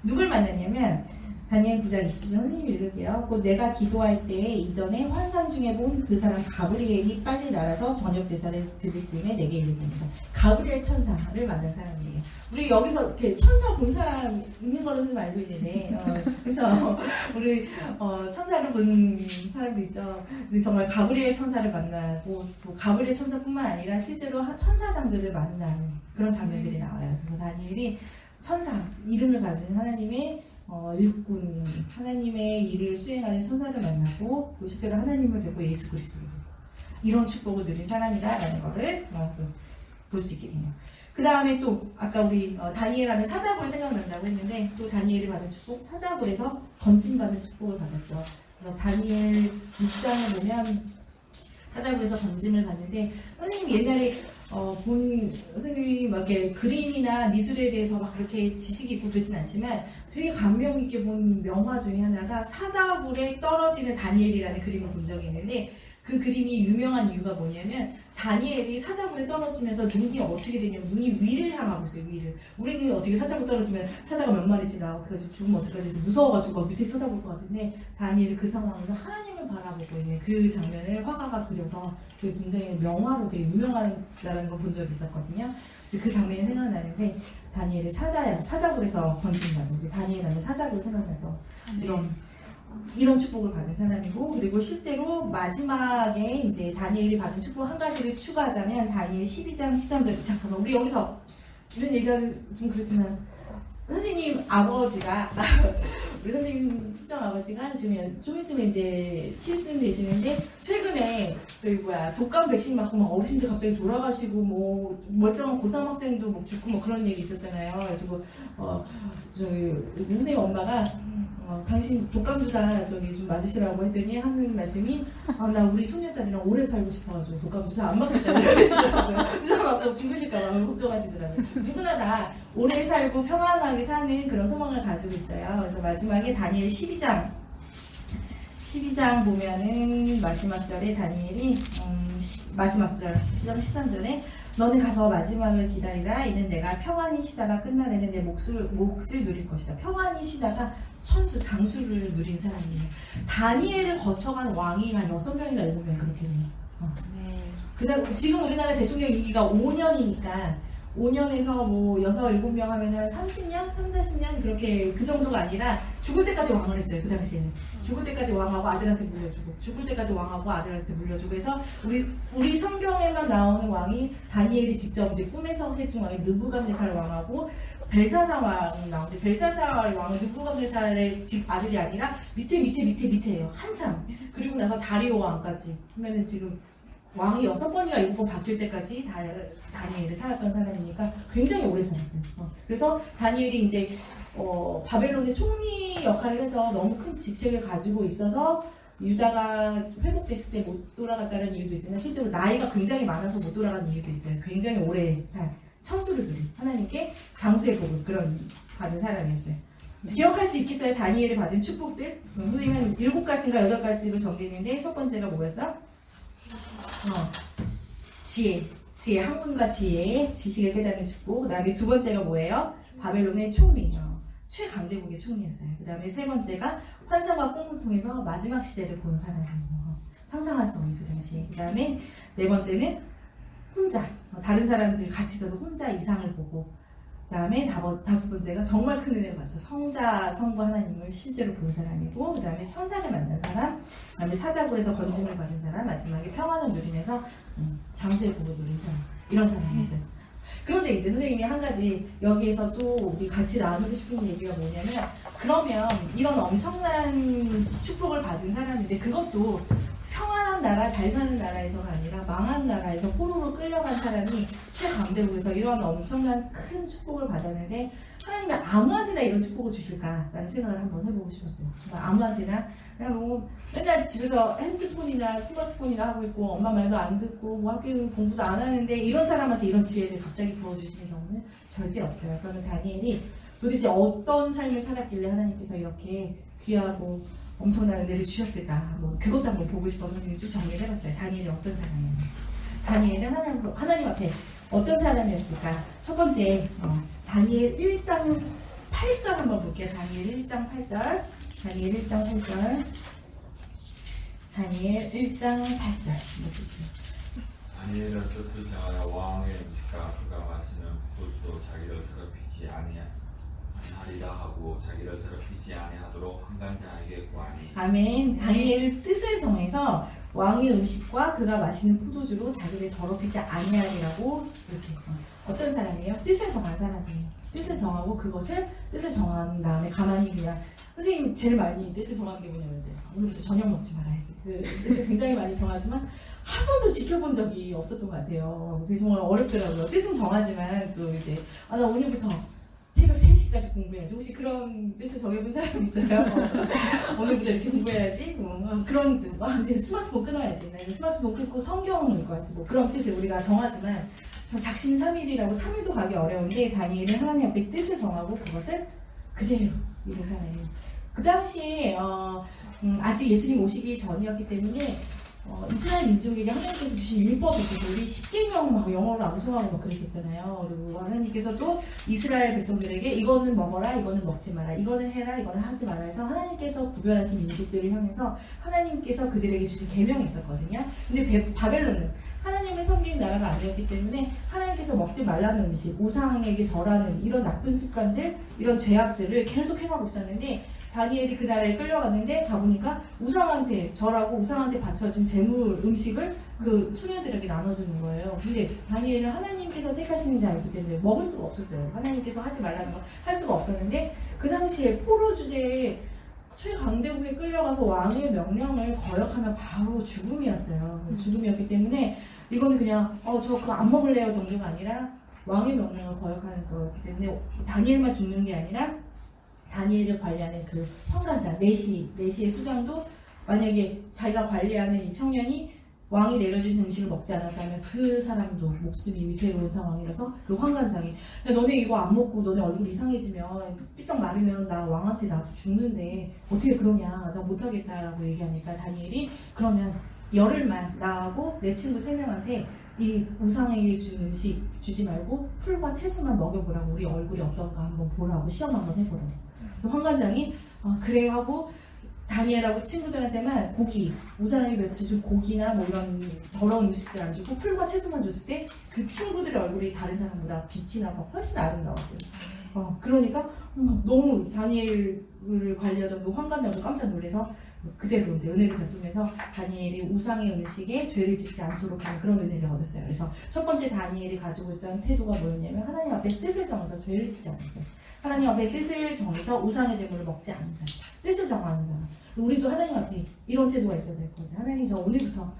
누굴 만났냐면 다니엘 9장 20절 선생님 읽을게요. 곧 내가 기도할 때에 이전에 환상 중에 본 그 사람 가브리엘이 빨리 날아서 저녁 제사를 드릴 즈음에 내게 이르면서 가브리엘 천사를 만난 사람이에요. 우리 여기서 이렇게 천사 본 사람 있는 거로는 알고 있는데 그렇죠? 우리 천사를 본 사람도 있죠. 근데 정말 가브리엘 천사를 만나고 또 가브리엘 천사뿐만 아니라 실제로 천사장들을 만나는 그런 장면들이 나와요. 그래서 다니엘이 천사 이름을 가진 하나님의 일꾼 하나님의 일을 수행하는 천사를 만나고 또 실제로 하나님을 뵙고 예수 그리스도를 뵙고 이런 축복을 누린 사람이다라는 것을 볼 수 있게 돼요. 그 다음에 또 아까 우리 다니엘 하면 사자굴 생각난다고 했는데 또 다니엘이 받은 축복 사자굴에서 건짐받은 축복을 받았죠. 그래서 다니엘 6장에 보면 사자굴에서 건짐을 받는데 선생님이 옛날에 본 선생님이 막 이렇게 그림이나 미술에 대해서 막 그렇게 지식이 있고 그러진 않지만 되게 감명 있게 본 명화 중에 하나가 사자굴에 떨어지는 다니엘이라는 그림을 본 적이 있는데 그 그림이 유명한 이유가 뭐냐면 다니엘이 사자굴에 떨어지면서 눈이 어떻게 되냐면 눈이 위를 향하고 있어요. 위를. 우리는 어떻게 사자굴 떨어지면 사자가 몇 마리지 나 어떡하지 죽으면 어떡하지 해서 무서워가지고 밑에 쳐다볼 것 같은데 다니엘이 그 상황에서 하나님을 바라보고 있는 그 장면을 화가가 그려서 그게 굉장히 명화로 되게 유명하다는 걸 본 적이 있었거든요. 그래서 그 장면이 생각나는데 다니엘이 사자굴에서 건진다는데 다니엘 하면 사자굴 생각나죠. 이런 축복을 받은 사람이고 그리고 실제로 마지막에 이제 다니엘이 받은 축복 한 가지를 추가하자면 다니엘 12장 13절 잠깐만 우리 여기서 이런 얘기하기 좀 그렇지만 선생님 아버지가 우리 선생님 친정 아버지가 지금 좀 있으면 이제 70 되시는데 최근에 독감 백신 맞고 막 어르신들 갑자기 돌아가시고 뭐 멀쩡한 고3 학생도 뭐 죽고 뭐 그런 얘기 있었잖아요. 그래서 저희 선생님 엄마가 당신 독감 주사 좀 맞으시라고 했더니 하는 말씀이 나 우리 손녀딸이랑 오래 살고 싶어가지고 독감 주사 안 맞겠다고 그러시더라고요. 주사 맞고 죽으실까봐 걱정하시더라고요. 누구나 다 오래 살고 평안하게 사는 그런 소망을 가지고 있어요. 그래서 마지막에 다니엘 12장 보면은 마지막 절에 다니엘이 마지막 절 12장 13절에 너는 가서 마지막을 기다리라. 이는 내가 평안히 쉬다가 끝날에는 내 몫을 누릴 것이다. 평안히 쉬다가 천수, 장수를 누린 사람이에요. 다니엘을 거쳐간 왕이 한 6명인가 7명 그렇게 돼요. 그다음 지금 우리나라 대통령 임기가 5년이니까 5년에서 뭐 6, 7명 하면은 30년, 3, 40년 그렇게 그 정도가 아니라 죽을 때까지 왕을 했어요. 그 당시에는. 죽을 때까지 왕하고 아들한테 물려주고 죽을 때까지 왕하고 아들한테 물려주고 해서 우리 성경에만 나오는 왕이 다니엘이 직접 이제 꿈에서 해준 왕이 느부갓네살 왕하고 벨사살 왕이 나오는데 벨사살 왕은 느부갓네살의 집 아들이 아니라 밑에예요. 한참. 그리고 나서 다리오 왕까지 하면은 지금 왕이 6번이나 7번 바뀔 때까지 다니엘이 살았던 사람이니까 굉장히 오래 살았어요. 그래서 다니엘이 이제 바벨론의 총리 역할을 해서 너무 큰 직책을 가지고 있어서 유다가 회복됐을 때 못 돌아갔다는 이유도 있지만 실제로 나이가 굉장히 많아서 못 돌아간 이유도 있어요. 굉장히 오래 살 천수를 누린 하나님께 장수의 복을 그런 받은 사람이었어요. 기억할 수 있겠어요? 다니엘이 받은 축복들? 선생님은 7가지인가 8가지로 정리했는데 첫 번째가 뭐였어? 지혜, 학문과 지혜, 지식을 깨닫는 축복. 그 다음에 두 번째가 뭐예요? 바벨론의 총리요. 최강대국의 총리였어요. 그 다음에 세 번째가 환상과 꿈을 통해서 마지막 시대를 본 사람이에요. 상상할 수 없는 그 당시에. 그 다음에 네 번째는 혼자, 다른 사람들 같이 있어도 혼자 이상을 보고. 그 다음에 다섯 번째가 정말 큰 은혜를 받죠. 성부 하나님을 실제로 본 사람이고, 그 다음에 천사를 만난 사람, 그 다음에 사자굴에서 건짐을 받은 사람, 마지막에 평안을 누리면서 장수의 복을 누린 사람, 이런 사람이었어요. 그런데 이제 선생님이 한 가지 여기에서 또 우리 같이 나누고 싶은 얘기가 뭐냐면, 그러면 이런 엄청난 축복을 받은 사람인데 그것도 평안한 나라, 잘 사는 나라에서가 아니라 망한 나라에서 포로로 끌려간 사람이 최강대국에서 이런 엄청난 큰 축복을 받았는데 하나님이 아무한테나 이런 축복을 주실까라는 생각을 한번 해보고 싶었어요. 아무한테나 그냥 뭐 맨날 집에서 핸드폰이나 스마트폰이나 하고 있고 엄마 말도 안 듣고 뭐 학교 공부도 안 하는데 이런 사람한테 이런 지혜를 갑자기 부어주시는 경우는 절대 없어요. 그러면 다니엘이 도대체 어떤 삶을 살았길래 하나님께서 이렇게 귀하고 엄청난 은혜를 주셨을까? 뭐 그것도 한번 보고 싶어서 쭉 정리를 해봤어요. 다니엘이 어떤 사람이었는지. 다니엘은 하나님 앞에 어떤 사람이었을까? 첫 번째, 다니엘 1장 8절 한번 볼게요. 다니엘 1장 8절. 다니엘 1장 8절. 다니엘 1장 8절. 다니엘은 뜻을 정하여 왕의 음식과 그가 마시는 포도주로 자기를 더럽히지 아니하리라 하고 자기를 더럽히지 아니하도록 한간 자에게 구하니. 아멘. 다니엘 뜻을 정해서 왕의 음식과 그가 마시는 포도주로 자기를 더럽히지 아니하리라고 이렇게. 어떤 사람이에요? 뜻을 정한 사람이에요. 뜻을 정하고 뜻을 정한 다음에 가만히 그냥 선생님 제일 많이 뜻을 정하는 게 뭐냐면 이제 오늘부터 저녁 먹지 말아야지. 그 뜻을 굉장히 많이 정하지만 한 번도 지켜본 적이 없었던 것 같아요. 그게 정말 어렵더라고요. 뜻은 정하지만 또 이제 나 오늘부터 새벽 3시까지 공부해야지. 혹시 그런 뜻을 정해본 사람 있어요? 오늘부터 이렇게 공부해야지. 그런 뜻. 이제 스마트폰 끊어야지. 나 이제 스마트폰 끊고 성경을 읽어야지. 뭐 그런 뜻을 우리가 정하지만 참 작심삼일이라고 3일도 가기 어려운데 다니엘은 하나님 앞에 뜻을 정하고 그것을 그대로 이룬 사람이에요. 그 당시에 아직 예수님 오시기 전이었기 때문에 이스라엘 민족에게 하나님께서 주신 율법이 있어서 우리 10계명 막 영어로 암송하고 막 그랬었잖아요. 그리고 하나님께서도 이스라엘 백성들에게 이거는 먹어라, 이거는 먹지 마라, 이거는 해라, 이거는 하지 마라 해서 하나님께서 구별하신 민족들을 향해서 하나님께서 그들에게 주신 계명이 있었거든요. 근데 바벨론은 하나님을 섬기는 나라가 아니었기 때문에 하나님께서 먹지 말라는 음식, 우상에게 절하는 이런 나쁜 습관들, 이런 죄악들을 계속 행하고 있었는데 다니엘이 그 나라에 끌려갔는데 가보니까 우상한테 절하고 우상한테 바쳐준 재물 음식을 그 소년들에게 나눠주는 거예요. 근데 다니엘은 하나님께서 택하시는 자이기 때문에 먹을 수가 없었어요. 하나님께서 하지 말라는 거 할 수가 없었는데 그 당시에 포로 주제에 최강대국에 끌려가서 왕의 명령을 거역하면 바로 죽음이었어요. 죽음이었기 때문에 이건 그냥 저 그거 안 먹을래요 정도가 아니라 왕의 명령을 거역하는 거였기 때문에 다니엘만 죽는 게 아니라 다니엘을 관리하는 그 황관자 내시의 수장도 만약에 자기가 관리하는 이 청년이 왕이 내려주신 음식을 먹지 않았다면 그 사람도 목숨이 위태로운 상황이라서 그 황관장이 야, 너네 이거 안 먹고 너네 얼굴 이상해지면 삐쩍 마르면 나 왕한테 나도 죽는데 어떻게 그러냐 나 못하겠다라고 얘기하니까 다니엘이 그러면 열흘만 나하고 내 친구 3명한테 이 우상에게 준 음식 주지 말고 풀과 채소만 먹여보라고 우리 얼굴이 어떤가 한번 보라고 시험 한번 해보라고. 그래서 황관장이 그래 하고 다니엘하고 친구들한테만 고기, 우상에게 맺혀준 고기나 뭐 이런 더러운 음식들 안 주고 풀과 채소만 줬을 때 그 친구들의 얼굴이 다른 사람보다 빛이 나고 훨씬 아름다웠대요. 그러니까 너무 다니엘을 관리하던 그 황관장도 깜짝 놀라서 그대로 이제 은혜를 베풀면서 다니엘이 우상의 음식에 죄를 짓지 않도록 하는 그런 은혜를 얻었어요. 그래서 첫 번째 다니엘이 가지고 있던 태도가 뭐였냐면 하나님 앞에 뜻을 정해서 죄를 짓지 않았어요. 하나님 앞에 뜻을 정해서 우상의 제물을 먹지 않는 사람, 뜻을 정하는 사람. 우리도 하나님 앞에 이런 태도가 있어야 될 것 같아요. 하나님 저 오늘부터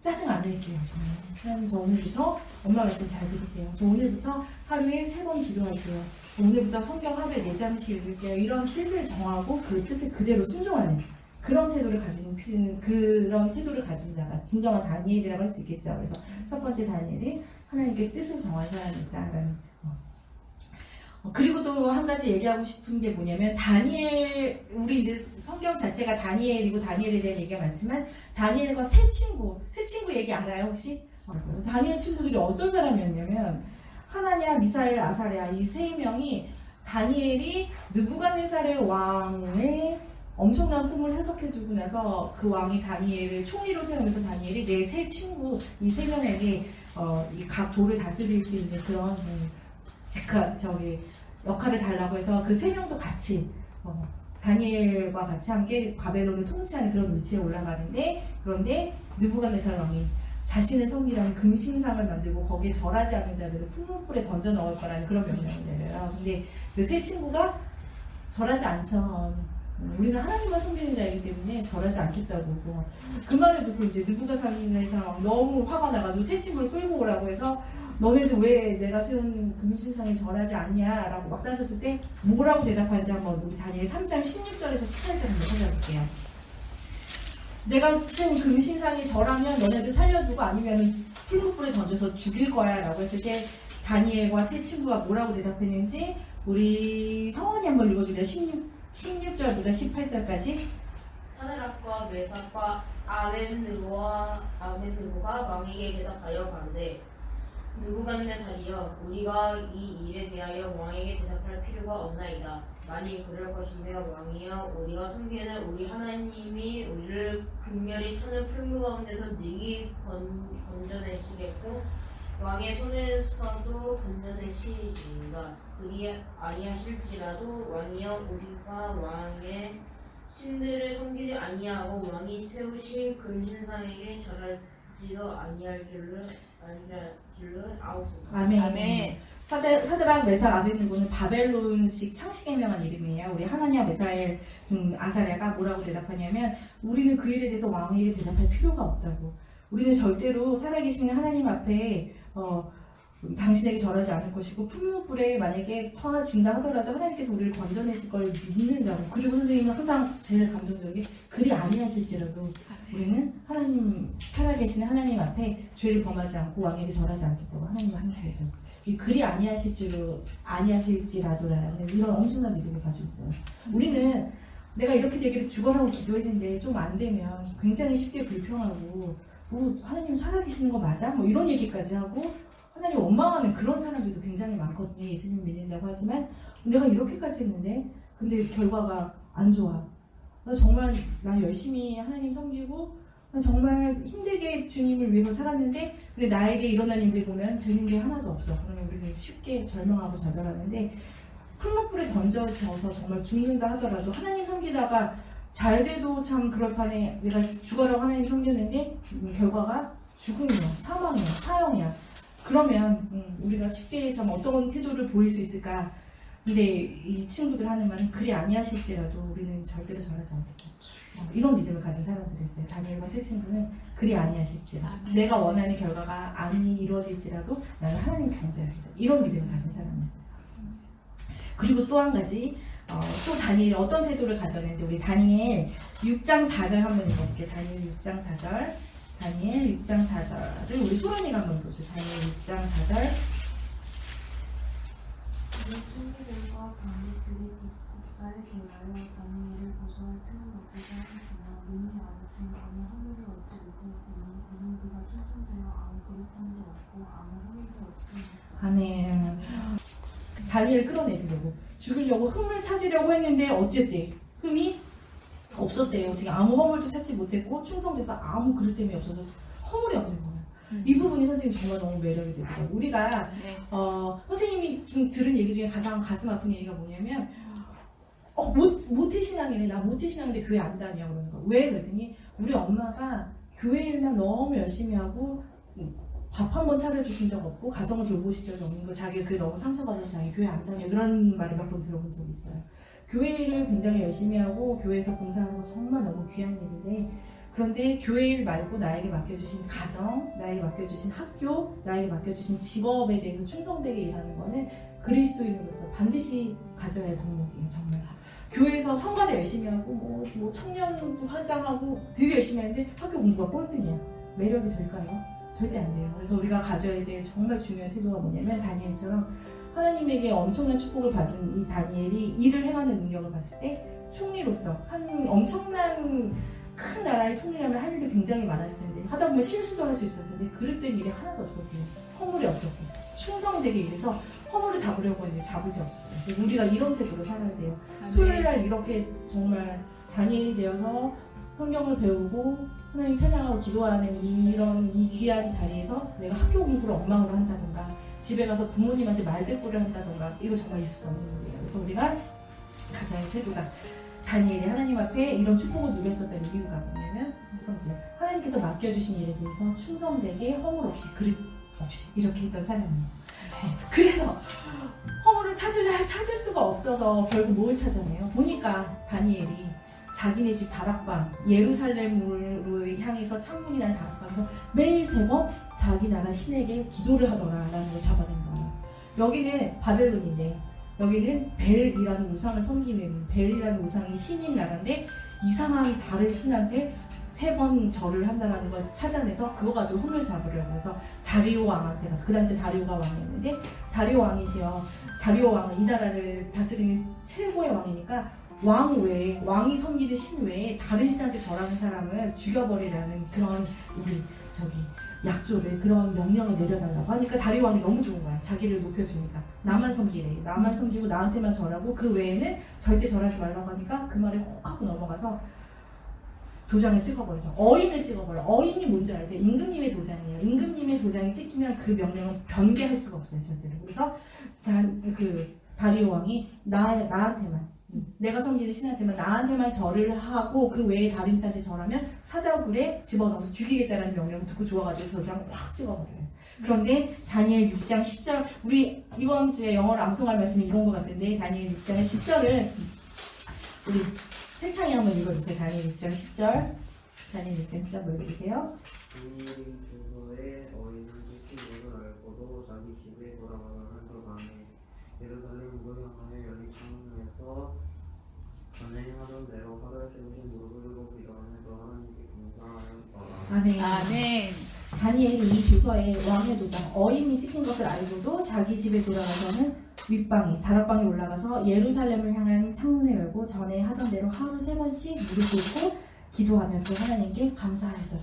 짜증 안 낼게요. 하나님 저 오늘부터 엄마 말씀 잘 들을게요. 저 오늘부터 하루에 3번 기도할게요. 오늘부터 성경 하루에 4장씩 읽을게요. 이런 뜻을 정하고 그 뜻을 그대로 순종하는 그런 태도를 가진 자가 진정한 다니엘이라고 할 수 있겠죠. 그래서 첫 번째 다니엘이 하나님께 뜻을 정한 사람이다라는. 그리고 또 한 가지 얘기하고 싶은 게 뭐냐면 다니엘 우리 이제 성경 자체가 다니엘이고 다니엘에 대한 얘기가 많지만 다니엘과 세 친구 얘기 알아요 혹시? 다니엘 친구들이 어떤 사람이었냐면 하나냐, 미사엘, 아사랴 이 3명이 다니엘이 느부갓네살의 왕의 엄청난 꿈을 해석해주고 나서 그 왕이 다니엘을 총리로 세우면서 다니엘이 내 세 친구 이 3명에게 이 각 도를 다스릴 수 있는 그런 역할을 달라고 해서 그 3명도 같이 다니엘과 같이 함께 바벨론을 통치하는 그런 위치에 올라가는데 그런데 느부갓네살 왕이 자신을 섬기라는 금신상을 만들고 거기에 절하지 않는 자들을 풀무불에 던져 넣을 거라는 그런 명령을 내려요. 근데 그 세 친구가 절하지 않죠. 우리는 하나님만 섬기는 자이기 때문에 절하지 않겠다고. 그 말을 듣고 이제 느부갓네살 왕 너무 화가 나가지고 세 친구를 끌고 오라고 해서 너네들 왜 내가 세운 금신상에 절하지 않냐 라고 막 따졌을 때 뭐라고 대답하는지 한번 우리 다니엘 3장 16절에서 18절 한번 찾아볼게요. 내가 세운 금신상에 절하면 너네들 살려주고 아니면 풀무불에 던져서 죽일 거야 라고 했을 때 다니엘과 세 친구가 뭐라고 대답했는지 우리 형원이 한번 읽어줄래요? 16절부터 18절까지. 사드락과 메삭과 아벤느고가 왕에게 대답하여 가로되 느부갓네살이여 우리가 이 일에 대하여 왕에게 대답할 필요가 없나이다. 만일 그럴 것이며 왕이여 우리가 섬기는 우리 하나님이 우리를 극렬히 타는 풀무 가운데서 능히 건져내시겠고 왕의 손에서도 건져내시리이다. 그리 아니하실지라도 왕이여 우리가 왕의 신들을 섬기지 아니하고 왕이 세우신 금신상에게 절하지도 아니할 줄로 아옵소서. 아멘. 사드락, 메삭, 아벤느고는 바벨론식 창식에 명한 이름이에요. 우리 하나냐, 미사엘, 아사랴가 뭐라고 대답하냐면 우리는 그 일에 대해서 왕에게 대답할 필요가 없다고. 우리는 절대로 살아계시는 하나님 앞에 당신에게 절하지 않을 것이고 풀무불에 만약에 터진다 하더라도 하나님께서 우리를 건져내실 걸 믿는다고. 그리고 선생님은 항상 제일 감동적인 게 그리 아니하실지라도 우리는 하나님 살아계시는 하나님 앞에 죄를 범하지 않고 왕에게 절하지 않겠다고 하나님을 선포했죠. 이 그리 아니하실지라도라는 이런 엄청난 믿음을 가지고 있어요. 우리는 내가 이렇게 되기를 죽어라고 기도했는데 좀 안 되면 굉장히 쉽게 불평하고 하나님 살아계시는 거 맞아? 뭐 이런 얘기까지 하고 하나님 원망하는 그런 사람들도 굉장히 많거든요. 예수님 믿는다고 하지만 내가 이렇게까지 했는데 근데 결과가 안 좋아. 나 열심히 하나님 섬기고 나 정말 힘들게 주님을 위해서 살았는데 근데 나에게 일어난 일들 보면 되는 게 하나도 없어. 그러면 우리는 쉽게 절망하고 좌절하는데 풀무불에 던져져서 정말 죽는다 하더라도 하나님 섬기다가 잘 돼도 참 그럴 판에 내가 죽어라고 하나님 섬겼는데 결과가 죽음이야, 사망이야, 사형이야. 그러면 우리가 쉽게 참 어떤 태도를 보일 수 있을까? 근데 이 친구들 하는 말은 그리 아니하실지라도 우리는 절대로 절하지 않겠다. 이런 믿음을 가진 사람들이 있어요. 다니엘과 세 친구는 그리 아니하실지라도 내가 원하는 결과가 안 이루어질지라도 나는 하나님 경배하겠다. 이런 믿음을 가진 사람이 있어요. 그리고 또 한 가지 또 다니엘이 어떤 태도를 가졌는지 우리 다니엘 6장 4절 한번 읽어볼게요. 다니엘 6장 4절 다니엘 6장 4절을 우리 소연이가 한번 보죠. 다니엘 6장 4절 총리들과 관리들이 복사에 대하여 다니엘을 고소할 틈을 얻고자 했으나 눈이 아무튼 아무 허물을 얻지 못했으니 이는 그가 충성되어 아무 그릇함도 없고 아무 허물도 없습니다. 아멘. 다니엘을 끌어내리려고 죽이려고 흠을 찾으려고 했는데 어쨌대 흠이 없었대요. 어떻게 아무 허물도 찾지 못했고 충성돼서 아무 그릇됨이 없어서 허물이 없는 거예요. 이 부분이 선생님 정말 너무 매력이 되더라고요. 우리가 선생님이 좀 들은 얘기 중에 가장 가슴 아픈 얘기가 뭐냐면 모태신앙이네. 나 모태신앙인데 교회 안 다녀 그러는 거야. 왜? 그랬더니 우리 엄마가 교회 일만 너무 열심히 하고 밥 한 번 차려주신 적 없고 가정을 돌보신 적이 없는 거. 자기가 그게 너무 상처받아서 자기 교회 안 다녀 그런 말을 몇 번 들어본 적이 있어요. 교회 일을 굉장히 열심히 하고 교회에서 봉사하는 거 정말 너무 귀한 일인데 그런데 교회 일 말고 나에게 맡겨주신 가정, 나에게 맡겨주신 학교, 나에게 맡겨주신 직업에 대해서 충성되게 일하는 거는 그리스도인으로서 반드시 가져야 할 덕목이에요. 정말. 교회에서 성가대 열심히 하고 뭐 청년도 화장하고 되게 열심히 하는데 학교 공부가 꼴등이야. 매력이 될까요? 절대 안 돼요. 그래서 우리가 가져야 될 정말 중요한 태도가 뭐냐면 다니엘처럼 하나님에게 엄청난 축복을 받은 이 다니엘이 일을 행하는 능력을 봤을 때 총리로서 한 엄청난 큰 나라의 총리라면 할 일이 굉장히 많았을 텐데 하다 보면 실수도 할 수 있었을 텐데 그릇된 일이 하나도 없었고 허물이 없었고 충성되게 일해서 허물을 잡으려고 했는데 잡을 게 없었어요. 그래서 우리가 이런 태도로 살아야 돼요. 토요일날 이렇게 정말 다니엘이 되어서 성경을 배우고 하나님 찬양하고 기도하는 이 귀한 자리에서 내가 학교 공부를 엉망으로 한다던가 집에 가서 부모님한테 말대꾸를 한다던가 이거 정말 있을 수 없는 일이에요. 그래서 우리가 가져야 할 태도가 다니엘이 하나님 앞에 이런 축복을 누렸었던 이유가 뭐냐면 첫 번째, 하나님께서 맡겨주신 일에 대해서 충성되게 허물 없이 그릇 없이 이렇게 했던 사람이에요. 그래서 허물을 찾을 수가 없어서 결국 뭘 찾아내요? 보니까 다니엘이 자기네 집 다락방 예루살렘으로 향해서 창문이 난 다락방에서 매일 3번 자기 나라 신에게 기도를 하더라라는 걸 잡아낸 거예요. 여기는 바벨론인데 여기는 벨이라는 우상을 섬기는 벨이라는 우상이 신인 나라인데 이상하게 다른 신한테 3번 절을 한다라는 걸 찾아내서 그거 가지고 흠을 잡으려고 해서 다리오 왕한테 가서 그 당시에 다리오가 왕이었는데 다리오 왕이시여 다리오 왕은 이 나라를 다스리는 최고의 왕이니까 왕 외에 왕이 섬기는 신 외에 다른 신한테 절하는 사람을 죽여버리라는 그런 우리 약조를 그런 명령을 내려달라고 하니까 다리오 왕이 너무 좋은 거야. 자기를 높여주니까 나만 섬기래. 나만 섬기고 나한테만 절하고 그 외에는 절대 절하지 말라고 하니까 그 말에 혹 하고 넘어가서 도장을 찍어버리죠. 어인을 찍어버려. 어인이 뭔지 알죠? 임금님의 도장이에요. 임금님의 도장이 찍히면 그 명령은 변개할 수가 없어요. 절대로. 그래서 다리오 왕이 나한테만 내가 섬기는 신한테만 나한테만 절을 하고 그 외에 다른 신한테 절하면 사자굴에 집어넣어서 죽이겠다라는 명령을 듣고 좋아가지고 도장을 확 찍어버려요. 그런데 다니엘 6장 10절 우리 이번 주에 영어로 암송할 말씀이 이런 것 같은데 다니엘 6장 10절을 우리 세창이 한번 읽어주세요. 다니엘 6장 10절 다니엘 6장 10절 한번 읽어주세요. 다니엘이 주소에 어인을 지킨 것을 알고도 자기 집에 돌아가서 한두 밤에 예루살렘으로 향하여 열린 창문에서 전에 하던 대로 하루에 세우신 무릎을 꿇고 기도하면서 하나님께 감사하였더라. 아멘. 아멘. 다니엘이 이 주소에 왕의 도장 어인이 찍힌 것을 알고도 자기 집에 돌아가서는 윗방에 다락방에 올라가서 예루살렘을 향한 창문을 열고 전에 하던 대로 하루 3번씩 무릎 꿇고 기도하며 또 하나님께 감사하더라.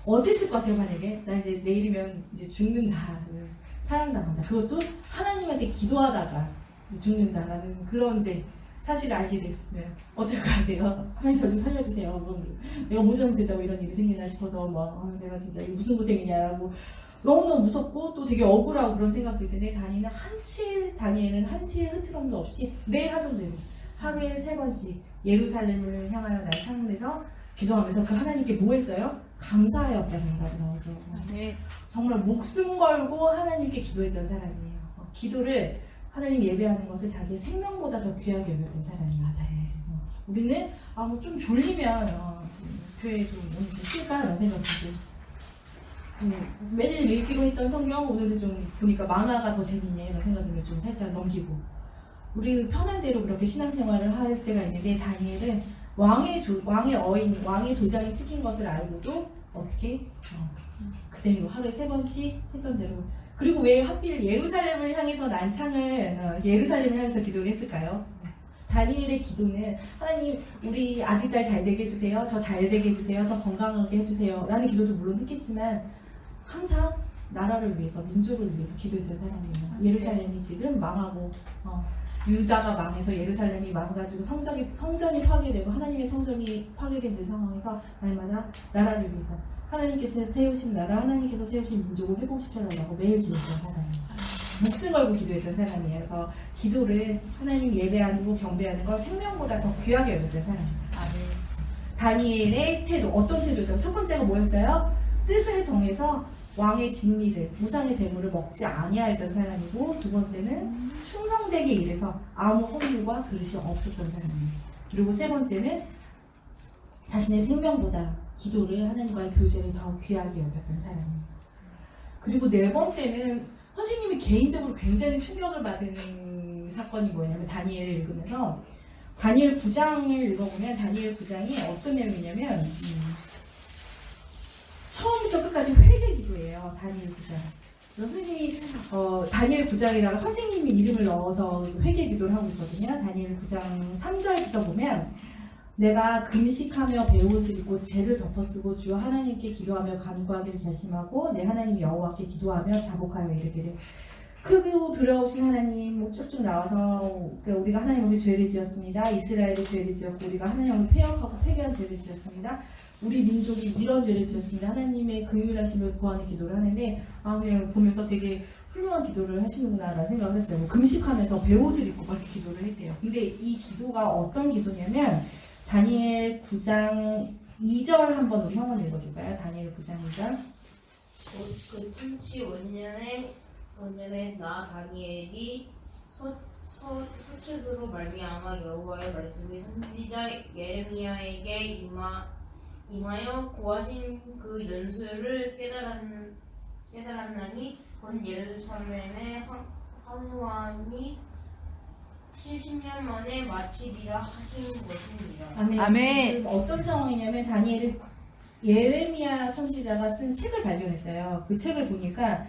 어땠을 것 같아요? 만약에 나 이제 내일이면 이제 죽는다, 사형당한다. 그것도 하나님한테 기도하다가 이제 죽는다라는 그런 이제 사실을 알게 됐으면 어떨 것 같아요? 하나님 저 좀 살려주세요. 뭐, 내가 뭐 잘못했다고 이런 일이 생기나 싶어서 막 내가 진짜 이게 무슨 고생이냐라고 너무너무 무섭고 또 되게 억울하고 그런 생각 들 텐데 다니엘은 한치의 흐트럼도 없이 매일 하던 대로 하루에 3번씩 예루살렘을 향하여 난 창문에서 기도하면서 그 하나님께 뭐 했어요? 감사하였다는 말이 나오죠. 네. 정말 목숨 걸고 하나님께 기도했던 사람이에요. 기도를 하나님 예배하는 것을 자기의 생명보다 더 귀하게 여겼던 사람이에요. 우리는 뭐 좀 졸리면 교회 좀 오늘 좀 쉴까라는 생각이 들고 매일 읽기로 했던 성경 오늘은 좀 보니까 만화가 더 재밌네 이런 생각을 좀 살짝 넘기고 우리 편한 대로 그렇게 신앙생활을 할 때가 있는데 다니엘은 왕의 어인, 왕의 도장이 찍힌 것을 알고도 어떻게 그대로 하루에 3번씩 했던 대로 그리고 왜 하필 예루살렘을 향해서 난창을 예루살렘을 향해서 기도를 했을까요? 다니엘의 기도는 하나님 우리 아들 딸 잘 되게 해주세요. 저 잘 되게 해주세요. 저 건강하게 해주세요. 라는 기도도 물론 했겠지만 항상 나라를 위해서 민족을 위해서 기도했던 사람이에요. 예루살렘이 지금 망하고 유다가 망해서 예루살렘이 망가지고 성전이 파괴되고 하나님의 성전이 파괴된 그 상황에서 날마다 나라를 위해서 하나님께서 세우신 나라 하나님께서 세우신 민족을 회복시켜달라고 매일 기도했던 사람이에요. 목숨 걸고 기도했던 사람이에요. 그래서 기도를 하나님 예배하고 경배하는 걸 생명보다 더 귀하게 여겼던 사람입니다. 다니엘의 태도 어떤 태도였다고? 첫 번째가 뭐였어요? 뜻을 정해서 왕의 진미를 우상의 재물을 먹지 아니하였던 사람이고 두 번째는 충성되게 일해서 아무 허물과 그릇이 없었던 사람이에요. 그리고 세 번째는 자신의 생명보다 기도를 하나님과의 교제를 더 귀하게 여겼던 사람이에요. 그리고 네 번째는 선생님이 개인적으로 굉장히 충격을 받은 사건이 뭐냐면 다니엘을 읽으면서 다니엘 9장을 읽어보면 다니엘 9장이 어떤 내용이냐면 처음부터 끝까지 회개 기도예요. 다니엘 9장. 선생님이 다니엘 9장에다가 선생님이 이름을 넣어서 회개 기도를 하고 있거든요. 다니엘 9장 3절부터 보면 내가 금식하며 베옷을 입고 죄를 덮어쓰고 주 하나님께 기도하며 간구하기를 결심하고 내 하나님 여호와께 기도하며 자복하여 이르기를 크고 두려우신 하나님 뭐 쭉쭉 나와서 우리가 하나님 앞에 죄를 지었습니다. 이스라엘이 죄를 지었고 우리가 하나님 앞에 폐역하고 폐기한 죄를 지었습니다. 우리 민족이 이런 죄를 지었습니다. 하나님의 긍휼하심을 구하는 기도를 하는데 그냥 보면서 되게 훌륭한 기도를 하시는구나 라는 생각을 했어요. 뭐 금식하면서 베옷을 입고 그렇게 기도를 했대요. 근데 이 기도가 어떤 기도냐면 다니엘 9장 2절 한번 우리 형원 읽어줄까요? 다니엘 9장 2절. 그 통치 원년에 나 다니엘이 서책으로 말미암아 여호와의 말씀이 선지자 예레미야에게 임하여 고하신 그 연수를 깨달았나니 곧 예루살렘의 황무함이 70년 만에 마치리라 하신 것입니다. 아멘. 지금 어떤 상황이냐면 다니엘은 예레미야 선지자가 쓴 책을 발견했어요. 그 책을 보니까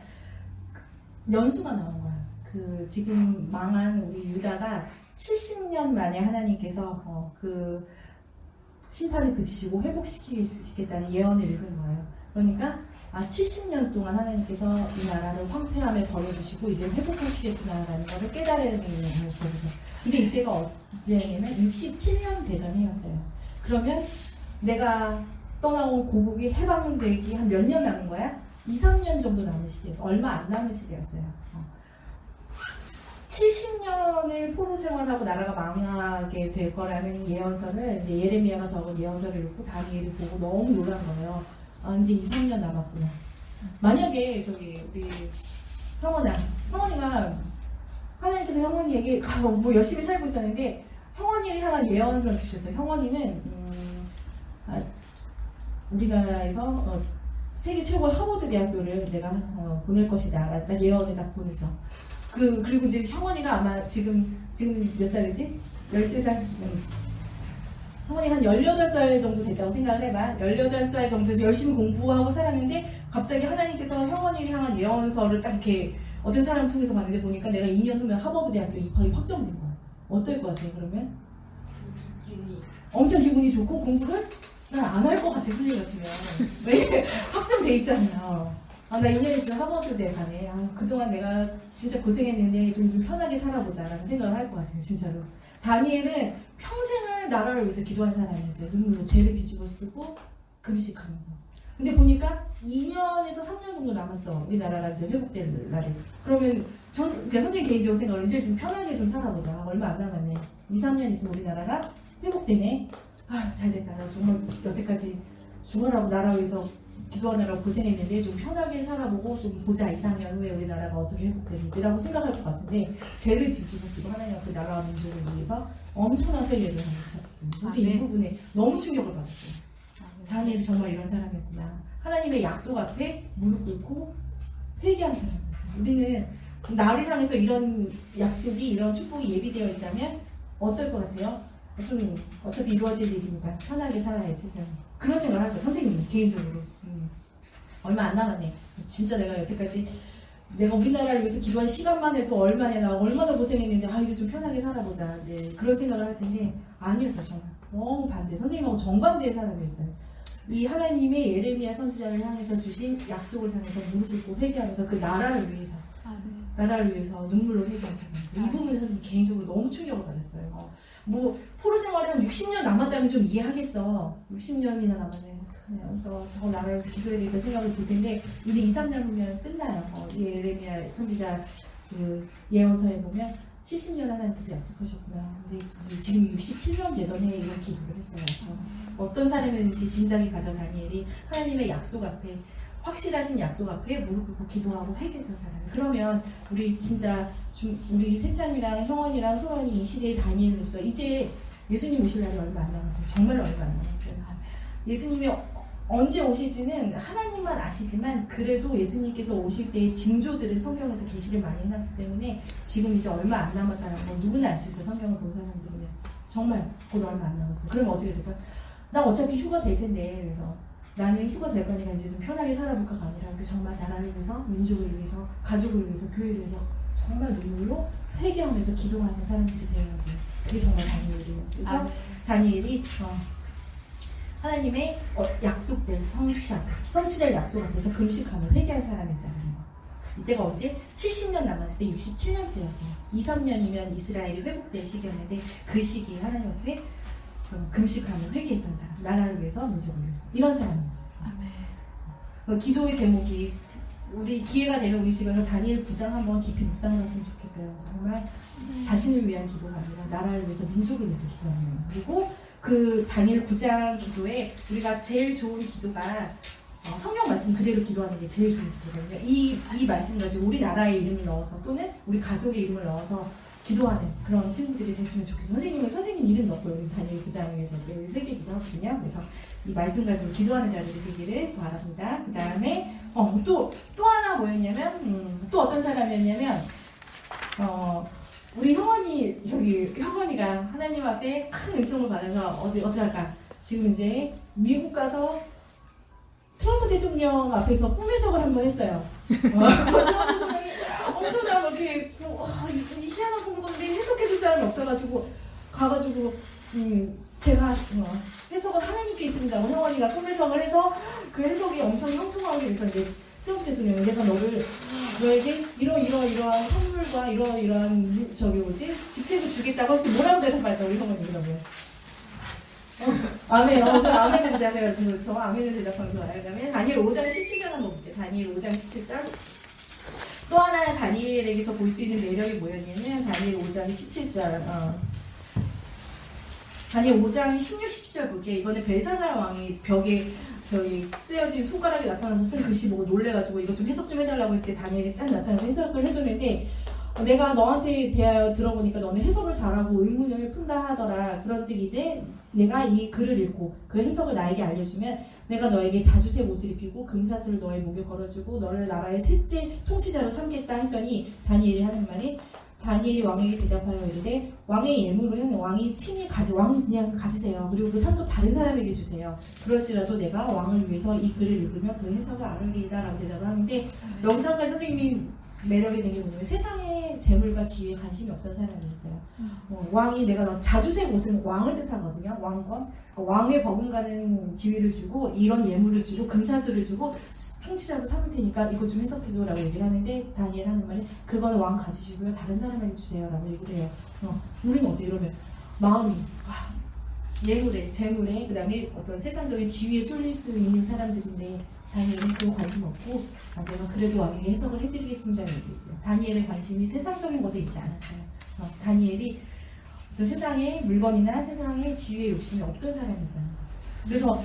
연수가 나온 거야. 그 지금 망한 우리 유다가 70년 만에 하나님께서 그 심판을 그치시고 회복시키겠다는 예언을 읽은 거예요. 그러니까 70년 동안 하나님께서 이 나라를 황폐함에 버려주시고 이제 회복하시겠구나라는 것을 깨달은 거기서. 근데 이때가 언제냐면 67년 되던 해였어요. 그러면 내가 떠나온 고국이 해방되기 한 몇 년 남은 거야? 2, 3년 정도 남은 시기였어. 얼마 안 남은 시기였어요. 70년을 포로 생활하고 나라가 망하게 될 거라는 예언서를 이제 예레미야가 적은 예언서를 읽고 다니엘이 보고 너무 놀란 거예요. 이제 2, 3년 남았구나. 만약에 우리 형원이가 하나님께서 형원이에게 뭐 열심히 살고 있었는데 형원이를 향한 예언서를 주셨어요. 형원이는 우리나라에서 세계 최고 하버드 대학교를 내가 보낼 것이다. 나 예언을 딱 보내서. 그리고 이제 형원이가 아마 지금 몇 살이지? 13살? 형원이 한 18살 정도 됐다고 생각을 해봐. 18살 정도에서 열심히 공부하고 살았는데 갑자기 하나님께서 형원이를 향한 예언서를 딱 이렇게 어떤 사람을 통해서 봤는데 보니까 내가 2년 후면 하버드 대학교 입학이 확정된 거야. 어떨 것 같아 그러면? 엄청 기분이 좋고 공부를 난 안 할 것 같아 선생님 같으면. 왜? 확정돼 있잖아요. 나 2년 있으면 하버드대 가네. 그동안 내가 진짜 고생했는데 좀 편하게 살아보자 라는 생각을 할 것 같아요 진짜로. 다니엘은 평생을 나라를 위해서 기도한 사람이었어요. 눈물로 죄를 뒤집어 쓰고 금식하면서. 근데 보니까 2년에서 3년 정도 남았어. 우리나라가 이제 회복될 날에. 그러면 그러니까 선생님 개인적으로 생각을 이제 좀 편하게 좀 살아보자. 얼마 안 남았네. 2, 3년 있으면 우리나라가 회복되네. 잘됐다. 나 정말 여태까지 죽어라고 나라 위해서 기도하느라고 고생했는데 좀 편하게 살아보고 좀 보자. 2, 3년 후에 우리나라가 어떻게 회복되는지라고 생각할 것 같은데 죄를 뒤집어 쓰고 하나님 앞에 나라와 민족을 위해서 엄청난 회개를 하기 시작했어요. 선생님 이 부분에 너무 충격을 받았어요. 다니엘이 정말 이런 사람이었구나. 하나님의 약속 앞에 무릎 꿇고 회개한 사람이었어요. 우리는 나를 향해서 이런 약속이 이런 축복이 예비되어 있다면 어떨 것 같아요? 좀 어차피 이루어질 일이니까 편하게 살아야지. 그런 생각을 할 거예요. 선생님 개인적으로. 얼마 안 남았네. 진짜 내가 여태까지 내가 우리나라를 위해서 기도한 시간만 해도 얼마나 고생했는데 이제 좀 편하게 살아보자. 이제 그런 생각을 할 텐데 아니었어요. 정말 너무 반대. 선생님하고 정반대의 사람이었어요. 이 하나님의 예레미야 선지자를 향해서 주신 약속을 향해서 무릎 꿇고 회개하면서 그 나라를 위해서 눈물로 회개한 사람. 이 부분에서 개인적으로 너무 충격을 받았어요. 포로 생활이 한 60년 남았다면 좀 이해하겠어. 60년이나 남았네. 어떡하면서 더 나라를 위해서 기도해야겠다 생각이 들 텐데 이제 2, 3년 후면 끝나요. 예레미야 선지자 그 예언서에 보면 70년 하나님께서 약속하셨구나. 근데 지금 67년 되던 해에 이런 기도를 했어요. 어떤 사람이든지 진작에 가져 다니엘이 하나님의 약속 앞에 확실하신 약속 앞에 무릎 꿇고 기도하고 회개했던 사람. 그러면 우리 진짜 우리 세찬이랑 형원이랑 소원이 이 시대의 다니엘로서 이제 예수님 오실 날이 얼마 안 남았어요. 정말 얼마 안 남았어요. 예수님이 언제 오실지는 하나님만 아시지만 그래도 예수님께서 오실 때의 징조들은 성경에서 계시를 많이 해놨기 때문에 지금 이제 얼마 안 남았다는 건 누구나 알 수 있어요. 성경을 본 사람들은 정말 곧 얼마 안 남았어요. 그러면 어떻게 될까? 나 어차피 휴가 될 텐데 그래서 나는 휴가 될 거니까 이제 좀 편하게 살아볼까가 아니라 정말 나라를 위해서, 민족을 위해서, 가족을 위해서, 교회를 위해서 정말 눈물로 회개하면서 기도하는 사람들이 되어야 돼요. 그게 정말 다니엘이에요. 그래서 다니엘이 하나님의 약속된 성취될 약속 앞에서 금식하며 회개한 사람이었다는 거. 이때가 언제? 70년 남았을 때 67년째였어요. 2, 3년이면 이스라엘이 회복될 시기였는데 그 시기에 하나님 앞에 금식하며 회개했던 사람, 나라를 위해서, 민족을 위해서 이런 사람이었어요. 아멘. 기도의 제목이 우리 기회가 되면 우리 집에서 다니엘 9장 한번 깊이 묵상을 했으면 좋겠어요. 정말 자신을 위한 기도가 아니라 나라를 위해서, 민족을 위해서 기도하는 거예요. 그리고 그 다니엘 9장 기도에 우리가 제일 좋은 기도가 성경 말씀 그대로 기도하는 게 제일 좋은 기도거든요. 이 말씀 가지고 우리 나라의 이름을 넣어서 또는 우리 가족의 이름을 넣어서 기도하는 그런 친구들이 됐으면 좋겠어요. 선생님 이름 넣고 여기서 다니엘 9장에서 늘 회개 기도하거든요. 그래서 이 말씀 가지고 기도하는 자들이 되기를 바랍니다. 그 다음에 또 하나 뭐였냐면 또 어떤 사람이었냐면 우리 형원이가 하나님 앞에 큰 은총을 받아서 어떡할까? 지금 이제 미국 가서 트럼프 대통령 앞에서 꿈해석을 한번 했어요. 트럼프 대통령이 엄청나게 이렇게 희한한 꿈인데 해석해줄 사람이 없어가지고 가가지고 제가 해석은 하나님께 있습니다. 형원이가 꿈해석을 해서 그 해석이 엄청 형통하게 돼서 이제 트럼프 대통령이 내가 너에게 이러한 선물과 이러한 직책을 주겠다고 했을 때 뭐라고 대답할까 우리 형원이 그러면? 아멘요. 저 아멘을 대답해요. 저 아멘을 대답하면서 말하자면 다니엘 5장 17절 한번 볼게요. 다니엘 5장 17절. 또 하나 다니엘에게서 볼 수 있는 매력이 뭐였냐면 다니엘 5장 17절. 다니엘 5장 16, 17절 볼게요. 이번에 벨사살 왕이 벽에 쓰여진 손가락이 나타나서 쓴 글씨 보고 놀래가지고 이거 좀 해석 좀 해달라고 했을 때 다니엘이 짠 나타나서 해석을 해줬는데 내가 너한테 대하여 들어보니까 너는 해석을 잘하고 의문을 푼다 하더라. 그런즉 이제 내가 이 글을 읽고 그 해석을 나에게 알려주면 내가 너에게 자주새 옷을 입히고 금사슬을 너의 목에 걸어주고 너를 나라의 셋째 통치자로 삼겠다 했더니 다니엘이 하는 말이 다니엘이 왕에게 대답하여 이르되 왕의 예물은 왕이 친히 왕이 그냥 가지세요. 그리고 그 상도 다른 사람에게 주세요. 그럴지라도 내가 왕을 위해서 이 글을 읽으면 그 해석을 알으리이다 라고 대답을 하는데 여기서 한 가지 선생님이 매력이 된 게 뭐냐면 세상에 재물과 지위에 관심이 없던 사람이었어요. 왕이 내가 자주색 옷은 왕을 뜻하거든요. 왕권. 왕에 버금가는 지위를 주고 이런 예물을 주고 금사슬을 주고 통치자로 삼을 테니까 이거 좀 해석해줘 라고 얘기를 하는데 다니엘 하는 말이 그거는 왕 가지시고요. 다른 사람에게 주세요 라고 얘기를 해요. 우리는 어때 이러면 마음이 예물에 재물에 그 다음에 어떤 세상적인 지위에 쏠릴 수 있는 사람들인데 다니엘은 그거 관심 없고 내가 그래도 왕에게 해석을 해드리겠습니다라는 얘기죠. 다니엘의 관심이 세상적인 것에 있지 않았어요. 다니엘이 세상의 물건이나 세상의 지위에 욕심이 없던 사람이다. 그래서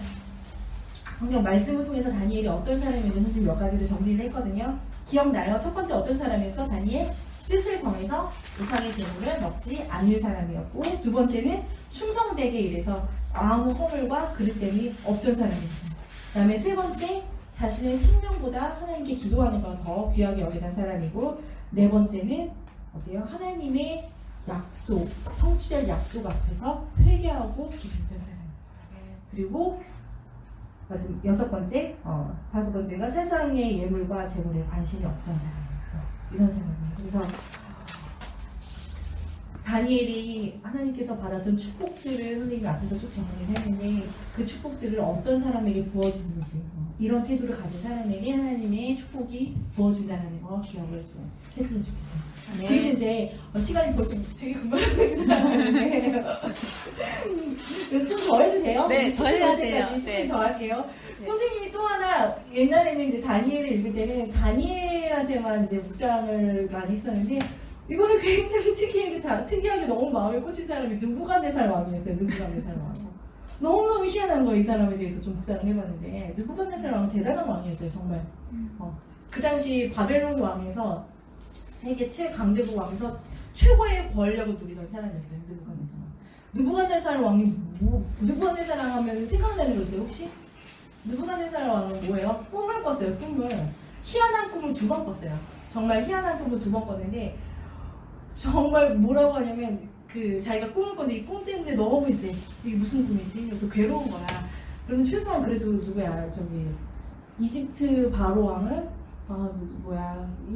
성경 말씀을 통해서 다니엘이 어떤 사람이었는지 선생님 몇 가지를 정리를 했거든요. 기억나요? 첫 번째 어떤 사람이었어? 다니엘 뜻을 정해서 우상의 재물을 먹지 않는 사람이었고 두 번째는 충성되게 일해서 아무 허물과 그릇됨이 없던 사람이었어요. 그 다음에 세 번째 자신의 생명보다 하나님께 기도하는 걸 더 귀하게 여기는 사람이고 네 번째는 어때요? 하나님의 약속, 성취될 약속 앞에서 회개하고 기도했던 사람이에요. 그리고 여섯 번째, 다섯 번째가 세상의 예물과 재물에 관심이 없던 사람이에요. 이런 사람이에요. 그래서 다니엘이 하나님께서 받았던 축복들을 선생님이 앞에서 쭉 정리를 했는데 그 축복들을 어떤 사람에게 부어지는지 이런 태도를 가진 사람에게 하나님의 축복이 부어진다는 거 기억을 좀 했으면 좋겠어요. 네. 그리고 이제 시간이 벌써 되게 금방 지나가는데 좀 더 해도 돼요? 네, 더 해야 돼요. 네. 좀 더 할게요. 네. 선생님이 또 하나 옛날에는 이제 다니엘을 읽을 때는 다니엘한테만 이제 묵상을 많이 했었는데 이거는 굉장히 특이하게 너무 마음에 꽂힌 사람이 느부갓네살 왕이었어요. 느부갓네살 왕. 너무너무 희한한 거예요. 이 사람에 대해서 좀 묵상을 해봤는데 느부갓네살 왕은 대단한 왕이었어요. 정말. 그 당시 바벨론 왕에서 세계 최강대국 왕에서 최고의 권력을 누리던 사람이었어요. 느부갓네살 왕. 느부갓네살 왕이 느부갓네살 왕 하면 생각나는 거 있어요? 혹시? 느부갓네살 왕은 뭐예요? 꿈을 꿨어요. 꿈을. 희한한 꿈을 2번 꿨어요. 정말 희한한 꿈을 2번 꿨는데 정말 뭐라고 하냐면 자기가 꿈을 꿨는데 이 꿈 때문에 너무 이제 이게 무슨 꿈이지? 그래서 괴로운 거야. 그럼 최소한 그래도 누구야? 이집트 바로 왕은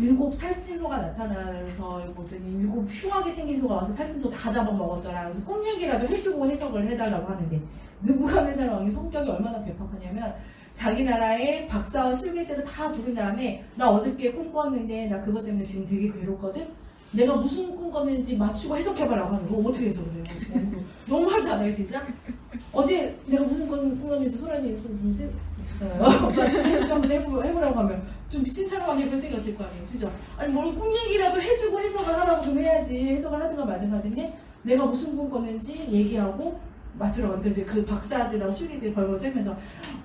7 살찐소가 나타나서 보더니 7 흉하게 생긴 소가 와서 살찐소 다 잡아먹었더라. 그래서 꿈 얘기라도 해주고 해석을 해달라고 하는데 느부갓네살 왕의 성격이 얼마나 괴팍하냐면 자기 나라의 박사와 실객들을 다 부른 다음에 나 어저께 꿈 꿨는데 나 그것 때문에 지금 되게 괴롭거든? 내가 무슨 꿈 꿨는지 맞추고 해석해봐라고 하는 거 어떻게 해석을 해요? 너무하지 않아요 진짜? 어제 내가 무슨 꿈 꿨는지 소란이 있었는지 해석 한번 해보라고 하면 좀 미친 사람 아니야 그런 생각이 들 거 아니에요 진짜. 아니 뭘 꿈 얘기라도 해주고 해석을 하라고 좀 해야지. 해석을 하든가 말든가 하는데 내가 무슨 꿈 꿨는지 얘기하고 맞추라고 하니까 이제 그 박사들하고 술기들이 벌벌 떨면서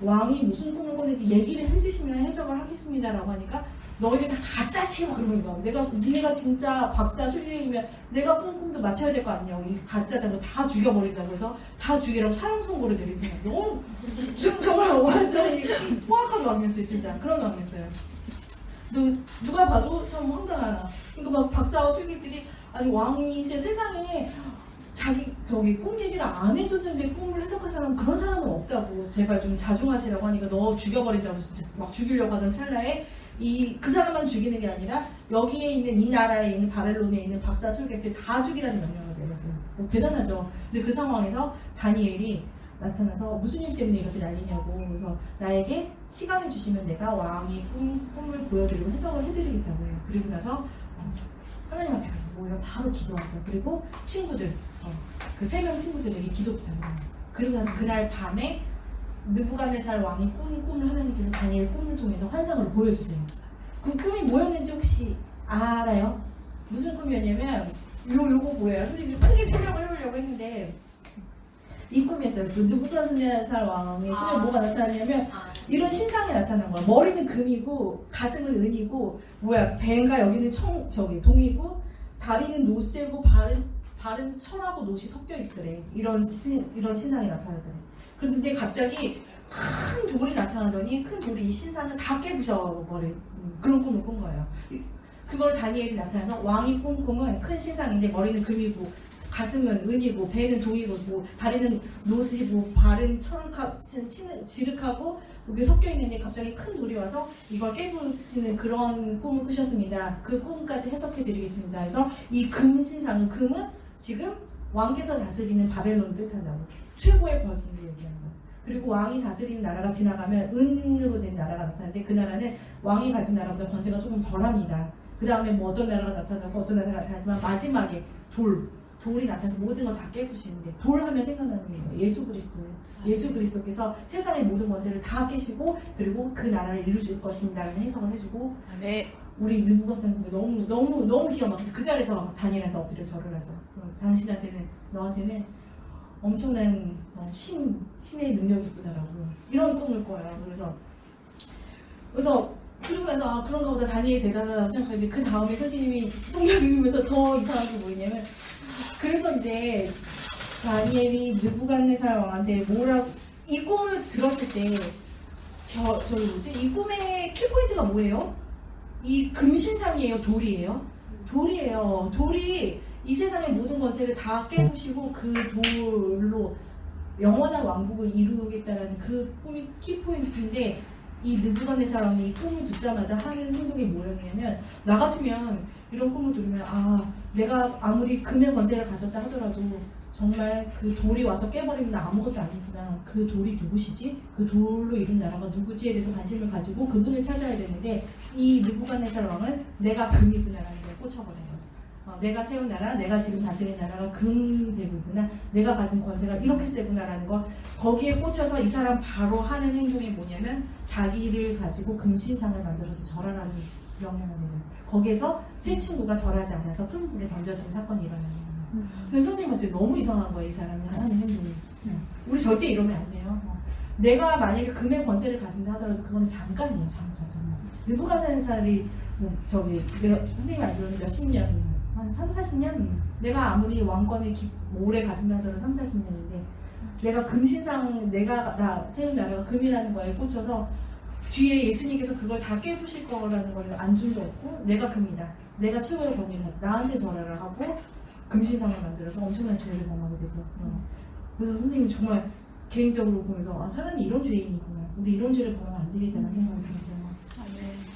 왕이 무슨 꿈을 꿨는지 얘기를 해주시면 해석을 하겠습니다라고 하니까 너희들 다 가짜 치워 그러는 거야. 니네가 진짜 박사 술기이면 내가 꾼 꿈도 맞춰야 될 거 아니냐고. 이 가짜다고 다 죽여버린다고 해서 다 죽이라고 사형 선고를 내리세요. 너무 정말 완전히 포악한 왕이었어요 진짜. 그런 왕이었어요. 누가 봐도 참 황당하나. 그러니까 막 박사와 술기들이 아니 왕이 세상에 자기 꿈 얘기를 안 해줬는데 꿈을 해석한 사람은 그런 사람은 없다고 제발 좀 자중하시라고 하니까 너 죽여버린다고 진짜 막 죽이려고 하던 찰나에 그 사람만 죽이는 게 아니라 여기에 있는 이 나라에 있는 바벨론에 있는 박사 술객들 다 죽이라는 명령을 내렸어요. 대단하죠. 근데 그 상황에서 다니엘이 나타나서 무슨 일 때문에 이렇게 난리냐고. 그래서 나에게 시간을 주시면 내가 왕이 꿈을 보여드리고 해석을 해드리겠다고 해요. 그리고 나서 하나님 앞에 가서 모여 바로 기도하세요. 그리고 친구들 그 3명 친구들에게 기도 부탁해요. 그리고 나서 그날 밤에 느부갓네살 왕이 꾼 꿈을 하나님께서 다니엘 꿈을 통해서 환상으로 보여주세요. 그 꿈이 뭐였는지 혹시 알아요? 무슨 꿈이었냐면 요거 뭐예요? 선생님이 크게 설명을 해보려고 했는데 이 꿈이었어요. 그 느부갓네살 왕의 꿈에 뭐가 나타났냐면 이런 신상이 나타난 거야. 머리는 금이고 가슴은 은이고 배가 여기는 동이고 다리는 노쇠고 발은 철하고 노시 섞여 있더래. 이런 신상이 나타나더래. 그런데 갑자기 큰 돌이 나타나더니 큰 돌이 이 신상을 다 깨부셔버린 그런 꿈을 꾼 거예요. 그걸 다니엘이 나타나서 왕이 꾼 꿈은 큰 신상인데 머리는 금이고 가슴은 은이고 배는 동이고 뭐 다리는 노시고 발은 지륵하고 여기 섞여 있는데 갑자기 큰 돌이 와서 이걸 깨부시는 그런 꿈을 꾸셨습니다. 그 꿈까지 해석해 드리겠습니다. 그래서 이 금신상은 금은 지금 왕께서 다스리는 바벨론을 뜻한다고. 최고의 권위를 얘기하는 거예요. 그리고 왕이 다스리는 나라가 지나가면 은으로 된 나라가 나타나는데 그 나라는 왕이 가진 나라보다 권세가 조금 덜합니다. 그 다음에 뭐 어떤 나라가 나타나고 어떤 나라가 나타나지만 마지막에 돌이 나타나서 모든 걸 다 깨부시는데 돌 하면 생각나는 게 뭐예요? 예수 그리스도예요. 예수 그리스도께서 세상의 모든 권세를 다 깨시고 그리고 그 나라를 이루실 것입니다라는 해석을 해주고 우리 느부갓네살이 너무 기가 막혀서 그 자리에서 다니엘한테 엎드려 절을 하죠. 당신한테는 너한테는 엄청난 신의 능력이 있구나라고 이런 꿈을 꿔요. 그래서 그리고 나서 그런가 보다 다니엘이 대단하다고 생각하는데 그 다음에 선생님이 성경 읽으면서 더 이상한 게 뭐냐면 그래서 이제 다니엘이 느부갓네살 왕한테 뭐라고 이 꿈을 들었을 때 이 꿈의 키포인트가 뭐예요? 이 금신상이에요? 돌이에요. 돌이 이 세상의 모든 권세를 다 깨부시고 그 돌로 영원한 왕국을 이루겠다라는 그 꿈이 키포인트인데 이 느부갓네살 왕이 이 꿈을 듣자마자 하는 행동이 뭐였냐면 나 같으면 이런 꿈을 들으면 내가 아무리 금의 권세를 가졌다 하더라도 정말 그 돌이 와서 깨버리면 나 아무것도 아니구나. 그 돌이 누구시지? 그 돌로 이룬 나라가 누구지에 대해서 관심을 가지고 그분을 찾아야 되는데 이 느부갓네살 왕은 내가 금이구나라는 걸 꽂혀버린 거예요. 내가 세운 나라, 내가 지금 다스린 나라가 금제국이구나. 내가 가진 권세가 이렇게 세구나라는 걸 거기에 꽂혀서 이 사람 바로 하는 행동이 뭐냐면 자기를 가지고 금신상을 만들어서 절하라는 명령을 내려요. 거기에서 세 친구가 절하지 않아서 푸른 불에 던져진 사건이 일어나는 거예요. 근데 선생님 봤을 때 너무 이상한 거예요. 이 사람이 하는 행동이. 우리 절대 이러면 안 돼요. 내가 만약에 금의 권세를 가진다 하더라도 그건 잠깐이에요. 정말. 느부갓네살이 선생님이 알기로는 몇십 년, 한 3, 40년? 내가 아무리 왕권을 오래 가진다 하더라도 3, 40년인데 내가 금신상, 나 세운 나라가 금이라는 거에 꽂혀서 뒤에 예수님께서 그걸 다 깨부실 거라는 거는 안중도 없고 내가 금이다. 내가 최고의 권위를 가서 나한테 절하라 하고 금신상을 만들어서 엄청난 죄를 범하게 되죠. 그래서 선생님 정말 개인적으로 보면서 사람이 이런 죄인이구나. 우리 이런 죄를 범하면 안 되겠다는 생각이 들었어요.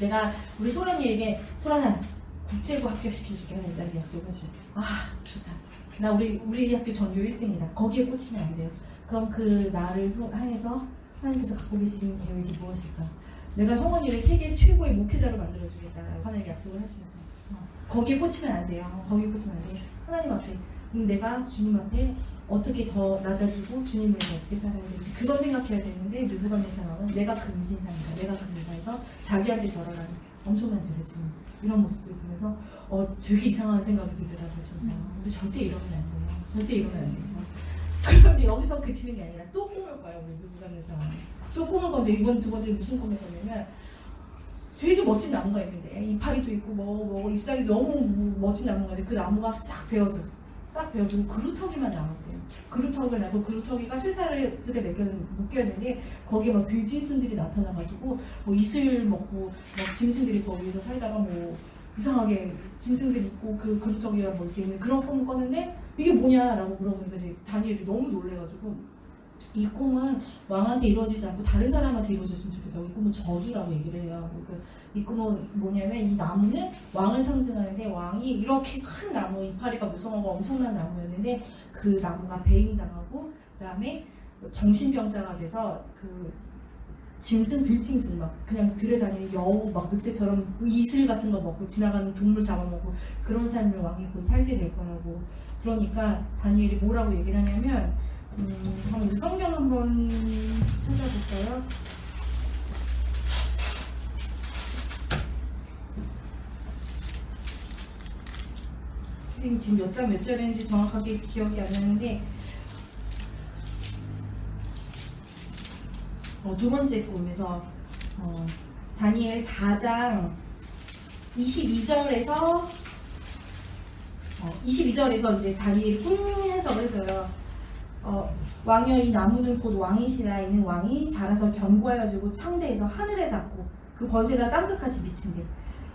내가 우리 소연이에게 소연아 국제고 합격시켜줄게 이렇게 약속을 해주셨어요. 좋다. 나 우리 학교 전교 1등이다. 거기에 꽂히면 안 돼요. 그럼 그 나를 향해서 하나님께서 갖고 계시는 계획이 무엇일까? 내가 형원이를 세계 최고의 목회자로 만들어주겠다라고 하나님이 약속을 해주셨어요. 거기에 꽂히면 안 돼요. 거기에 꽂히면 안 돼요. 하나님 앞에 내가 주님 앞에 어떻게 더 낮아지고 주님을 어떻게 살아야 되지 그걸 생각해야 되는데 느부갓네살 왕은 내가 금신상이다. 내가 금이다 해서 자기한테 절하라는 엄청난 죄를 지는 이런 모습들을 보면서 되게 이상한 생각이 들더라고요. 진짜. 우리 절대 이러면 안 돼요. 절대 이러면 안 돼요. 그런데 여기서 그치는 게 아니라 또 꿈을 꿔요. 우리 느부갓네살 왕이. 또 꿈을 꿨는데 이번 두 번째 무슨 꿈을 꿨냐면 되게 멋진 나무가 있는데 이파리도 있고 잎사귀도 너무 멋진 나무가 있는데 그 나무가 싹 베어지고 그루터기만 남았대요. 그루터기가 나고 그루터기가 쇠사슬에 묶여있는데 거기에 막 들짐승들이 나타나가지고 이슬 먹고 짐승들이 거기서 살다가 이상하게 짐승들이 있고 그 그루터기가 이렇게 있는 그런 꿈을 꿨는데 이게 뭐냐라고 물어보니까 이제 다니엘이 너무 놀래가지고 이 꿈은 왕한테 이루어지지 않고 다른 사람한테 이루어졌으면 좋겠다고 이 꿈은 저주라고 얘기를 해요. 그러니까 이 꿈은 뭐냐면 이 나무는 왕을 상징하는데 왕이 이렇게 큰 나무 이파리가 무성하고 엄청난 나무였는데 그 나무가 배임당하고 그다음에 정신병자가 돼서 그 들짐승 막 그냥 들에 다니는 여우 막 늑대처럼 이슬 같은 거 먹고 지나가는 동물 잡아먹고 그런 삶을 왕이 곧 살게 될 거라고. 그러니까 다니엘이 뭐라고 얘기를 하냐면 한번 성경 한번 찾아볼까요? 지금 몇 절인지 정확하게 기억이 안 나는데 두 번째 꿈에서 다니엘 4장 22절에서 22절에서 이제 다니엘이 꿈 해석을 해서요. 왕이여 이 나무는 곧 왕이시라. 이는 왕이 자라서 견고하여지고 창대해서 하늘에 닿고 그 권세가 땅끝까지 미친대.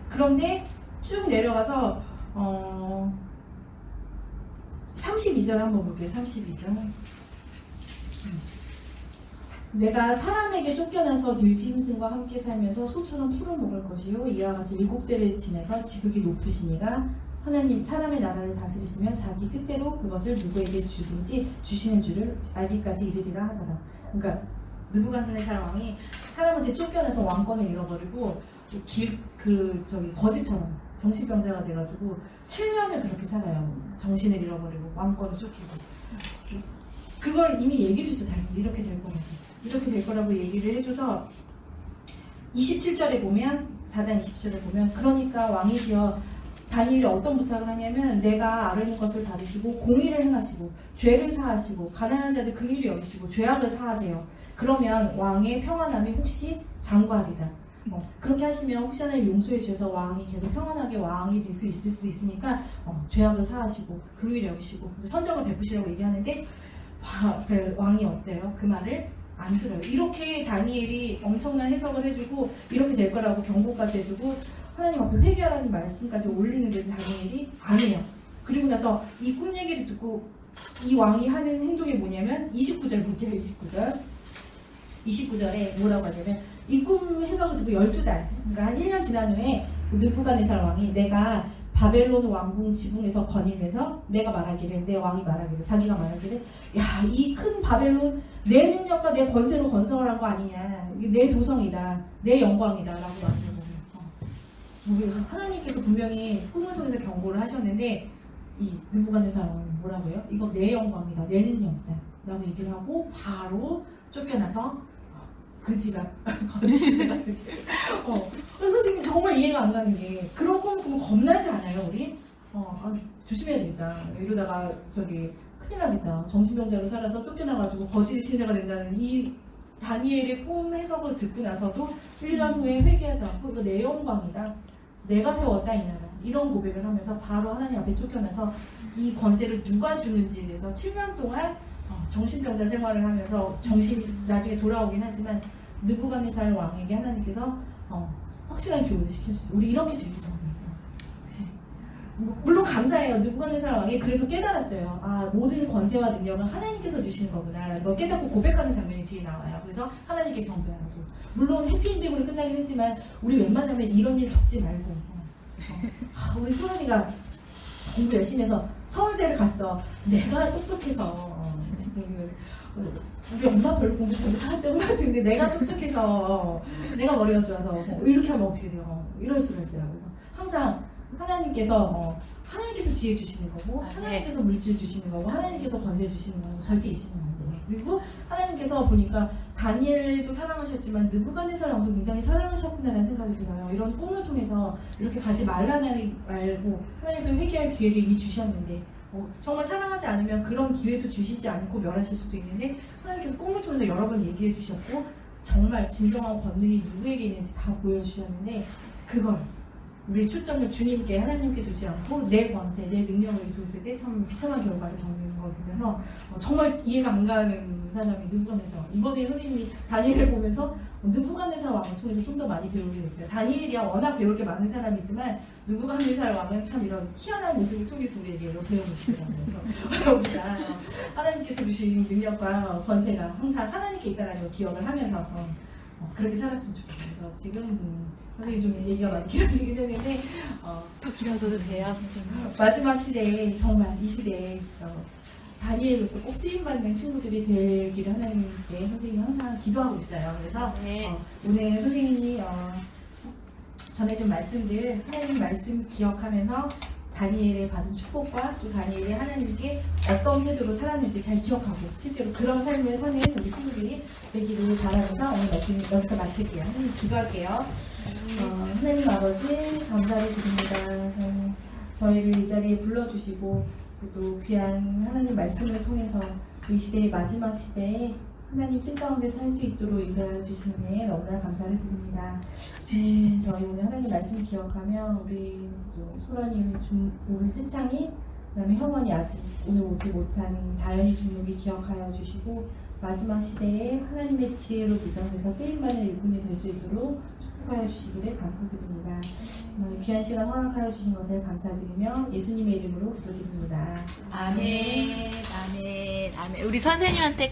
그런데 쭉 내려가서 32절 한번 볼게요. 32절. 내가 사람에게 쫓겨나서 들짐승과 함께 살면서 소처럼 풀을 먹을 것이요 이와 같이 일곱째를 지내서 지극히 높으시니가 하나님 사람의 나라를 다스리시며 자기 뜻대로 그것을 누구에게 주든지 주시는 줄을 알기까지 이르리라 하더라. 그러니까 느부갓네살 왕이 사람한테 쫓겨나서 왕권을 잃어버리고 거지처럼 정신병자가 돼가지고 7년을 그렇게 살아요. 정신을 잃어버리고 왕권을 쫓기고. 그걸 이미 얘기해 줬어. 이렇게 될 거라고. 이렇게 될 거라고 얘기를 해줘서 27절에 보면 4장 20절에 보면 그러니까 왕이시여 다니엘이 어떤 부탁을 하냐면 내가 아뢰는 것을 받으시고 공의를 행하시고 죄를 사하시고 가난한 자들 긍휼히 여기시고 죄악을 사하세요. 그러면 왕의 평안함이 혹시 장구하리다. 그렇게 하시면 혹시 하나님 용서해 주셔서 왕이 계속 평안하게 왕이 될 수 있을 수도 있으니까 죄악을 사하시고 긍휼히 여기시고 선정을 베푸시라고 얘기하는데 왕이 어때요? 그 말을 안 들어요. 이렇게 다니엘이 엄청난 해석을 해주고 이렇게 될 거라고 경고까지 해주고 하나님 앞에 회개하라는 말씀까지 올리는데 다니엘이 안 해요. 그리고 나서 이 꿈 얘기를 듣고 이 왕이 하는 행동이 뭐냐면 29절 볼게요. 29절에 뭐라고 하냐면 이 꿈 해석을 듣고 12달 그러니까 한 1년 지난 후에 그 느부갓네살 왕이 내가 바벨론 왕궁 지붕에서 거닐면서 내가 말하기를 내 왕이 말하기를 자기가 말하기를 야 이 큰 바벨론 내 능력과 내 권세로 건설을 한 거 아니냐 이게 내 도성이다 내 영광이다 라고 말하는 하나님께서 분명히 꿈을 통해서 경고를 하셨는데 이 느부갓네살 왕이 뭐라고요? 이거 내 영광이다 내 능력이다 라고 얘기를 하고 바로 쫓겨나서 그지가 거짓이가 선생님 정말 이해가 안 가는 게 그런 꿈을 꾸면 겁나지 않아요 우리? 조심해야 되겠다 이러다가 큰일 나겠다 정신병자로 살아서 쫓겨나가지고 거짓 신자가 된다는 이 다니엘의 꿈 해석을 듣고 나서도 1년 후에 회개하지 않고 이거 내 영광이다 내가 세웠다 이 나라 이런 고백을 하면서 바로 하나님 앞에 쫓겨나서 이 권세를 누가 주는지에 대해서 7년 동안 정신병자 생활을 하면서 정신이 나중에 돌아오긴 하지만 느부갓네살 왕에게 하나님께서 확실한 교훈을 시켜주셨어요. 우리 이렇게 되기 전에 물론 감사해요. 느부갓네살 왕이 그래서 깨달았어요. 모든 권세와 능력은 하나님께서 주시는 거구나. 너 깨닫고 고백하는 장면이 뒤에 나와요. 그래서 하나님께 경배하고 물론 해피엔딩으로 끝나긴 했지만 우리 웬만하면 이런 일 겪지 말고 우리 소연이가 공부 열심히 해서 서울대를 갔어. 내가 똑똑해서 우리 엄마 별로 공부 잘 못하는 것 같은데 내가 똑똑해서 내가 머리가 좋아서 이렇게 하면 어떻게 돼요? 이럴 수가 있어요. 그래서 항상 하나님께서 지혜 주시는 거고 하나님께서 물질 주시는 거고 하나님께서 권세 주시는 거고 절대 잊으면 안 돼요. 그리고 하나님께서 보니까 다니엘도 사랑하셨지만 느부갓네살 왕도 굉장히 사랑하셨구나라는 생각이 들어요. 이런 꿈을 통해서 이렇게 가지 말라는 말고 하나님께 회개할 기회를 이미 주셨는데 정말 사랑하지 않으면 그런 기회도 주시지 않고 멸하실 수도 있는데 하나님께서 꿈을 통해서 여러 번 얘기해 주셨고 정말 진정한 권능이 누구에게 있는지 다 보여주셨는데 그걸 우리 초점을 주님께 하나님께 두지 않고 내 권세, 내 능력을 뒀을 때 참 비참한 결과를 겪는 걸 보면서 정말 이해가 안 가는 사람이 느부갓네살 왕. 이번에 선생님이 다니엘을 보면서 느부갓네살 왕을 통해서 좀 더 많이 배우게 됐어요. 다니엘이야 워낙 배울 게 많은 사람이지만 느부갓네살 왕은 참 이런 희한한 모습을 통해서 우리에게 배우고 싶더라고요. 우리가 하나님께서 주신 능력과 권세가 항상 하나님께 있다는 걸 기억을 하면서 그렇게 살았으면 좋겠어요. 지금 선생님 좀 얘기가 많이 길어지긴 했는데 더 길어져도 돼요 선생님. 마지막 시대에 정말 이 시대에 다니엘로서 꼭 쓰임받는 친구들이 되기를 하나님께 선생님이 항상 기도하고 있어요. 그래서 오늘 선생님이 전해준 말씀들 하나님 말씀 기억하면서 다니엘의 받은 축복과 또 다니엘이 하나님께 어떤 태도로 살았는지 잘 기억하고 실제로 그런 삶을 사는 우리 친구들이 되기를 바라면서 오늘 말씀 여기서 마칠게요. 하나님 기도할게요. 하나님 아버지 감사를 드립니다. 저희를 이 자리에 불러주시고 또 귀한 하나님 말씀을 통해서 이 시대의 마지막 시대에 하나님 뜻 가운데 살 수 있도록 인도하여 주시니 너무나 감사를 드립니다. 주님 저희 오늘 하나님 말씀 기억하며 우리 소라님 우리 세창이 그다음에 형원이 아직 오늘 오지 못한 다현이 중목이 기억하여 주시고 마지막 시대에 하나님의 지혜로 무장돼서 쓰임받는 일꾼이 될 수 있도록 축복하여 주시기를 간구드립니다. 귀한 시간 허락하여 주신 것을 감사드리며 예수님의 이름으로 기도드립니다. 아멘, 아멘, 아멘. 우리 선생님한테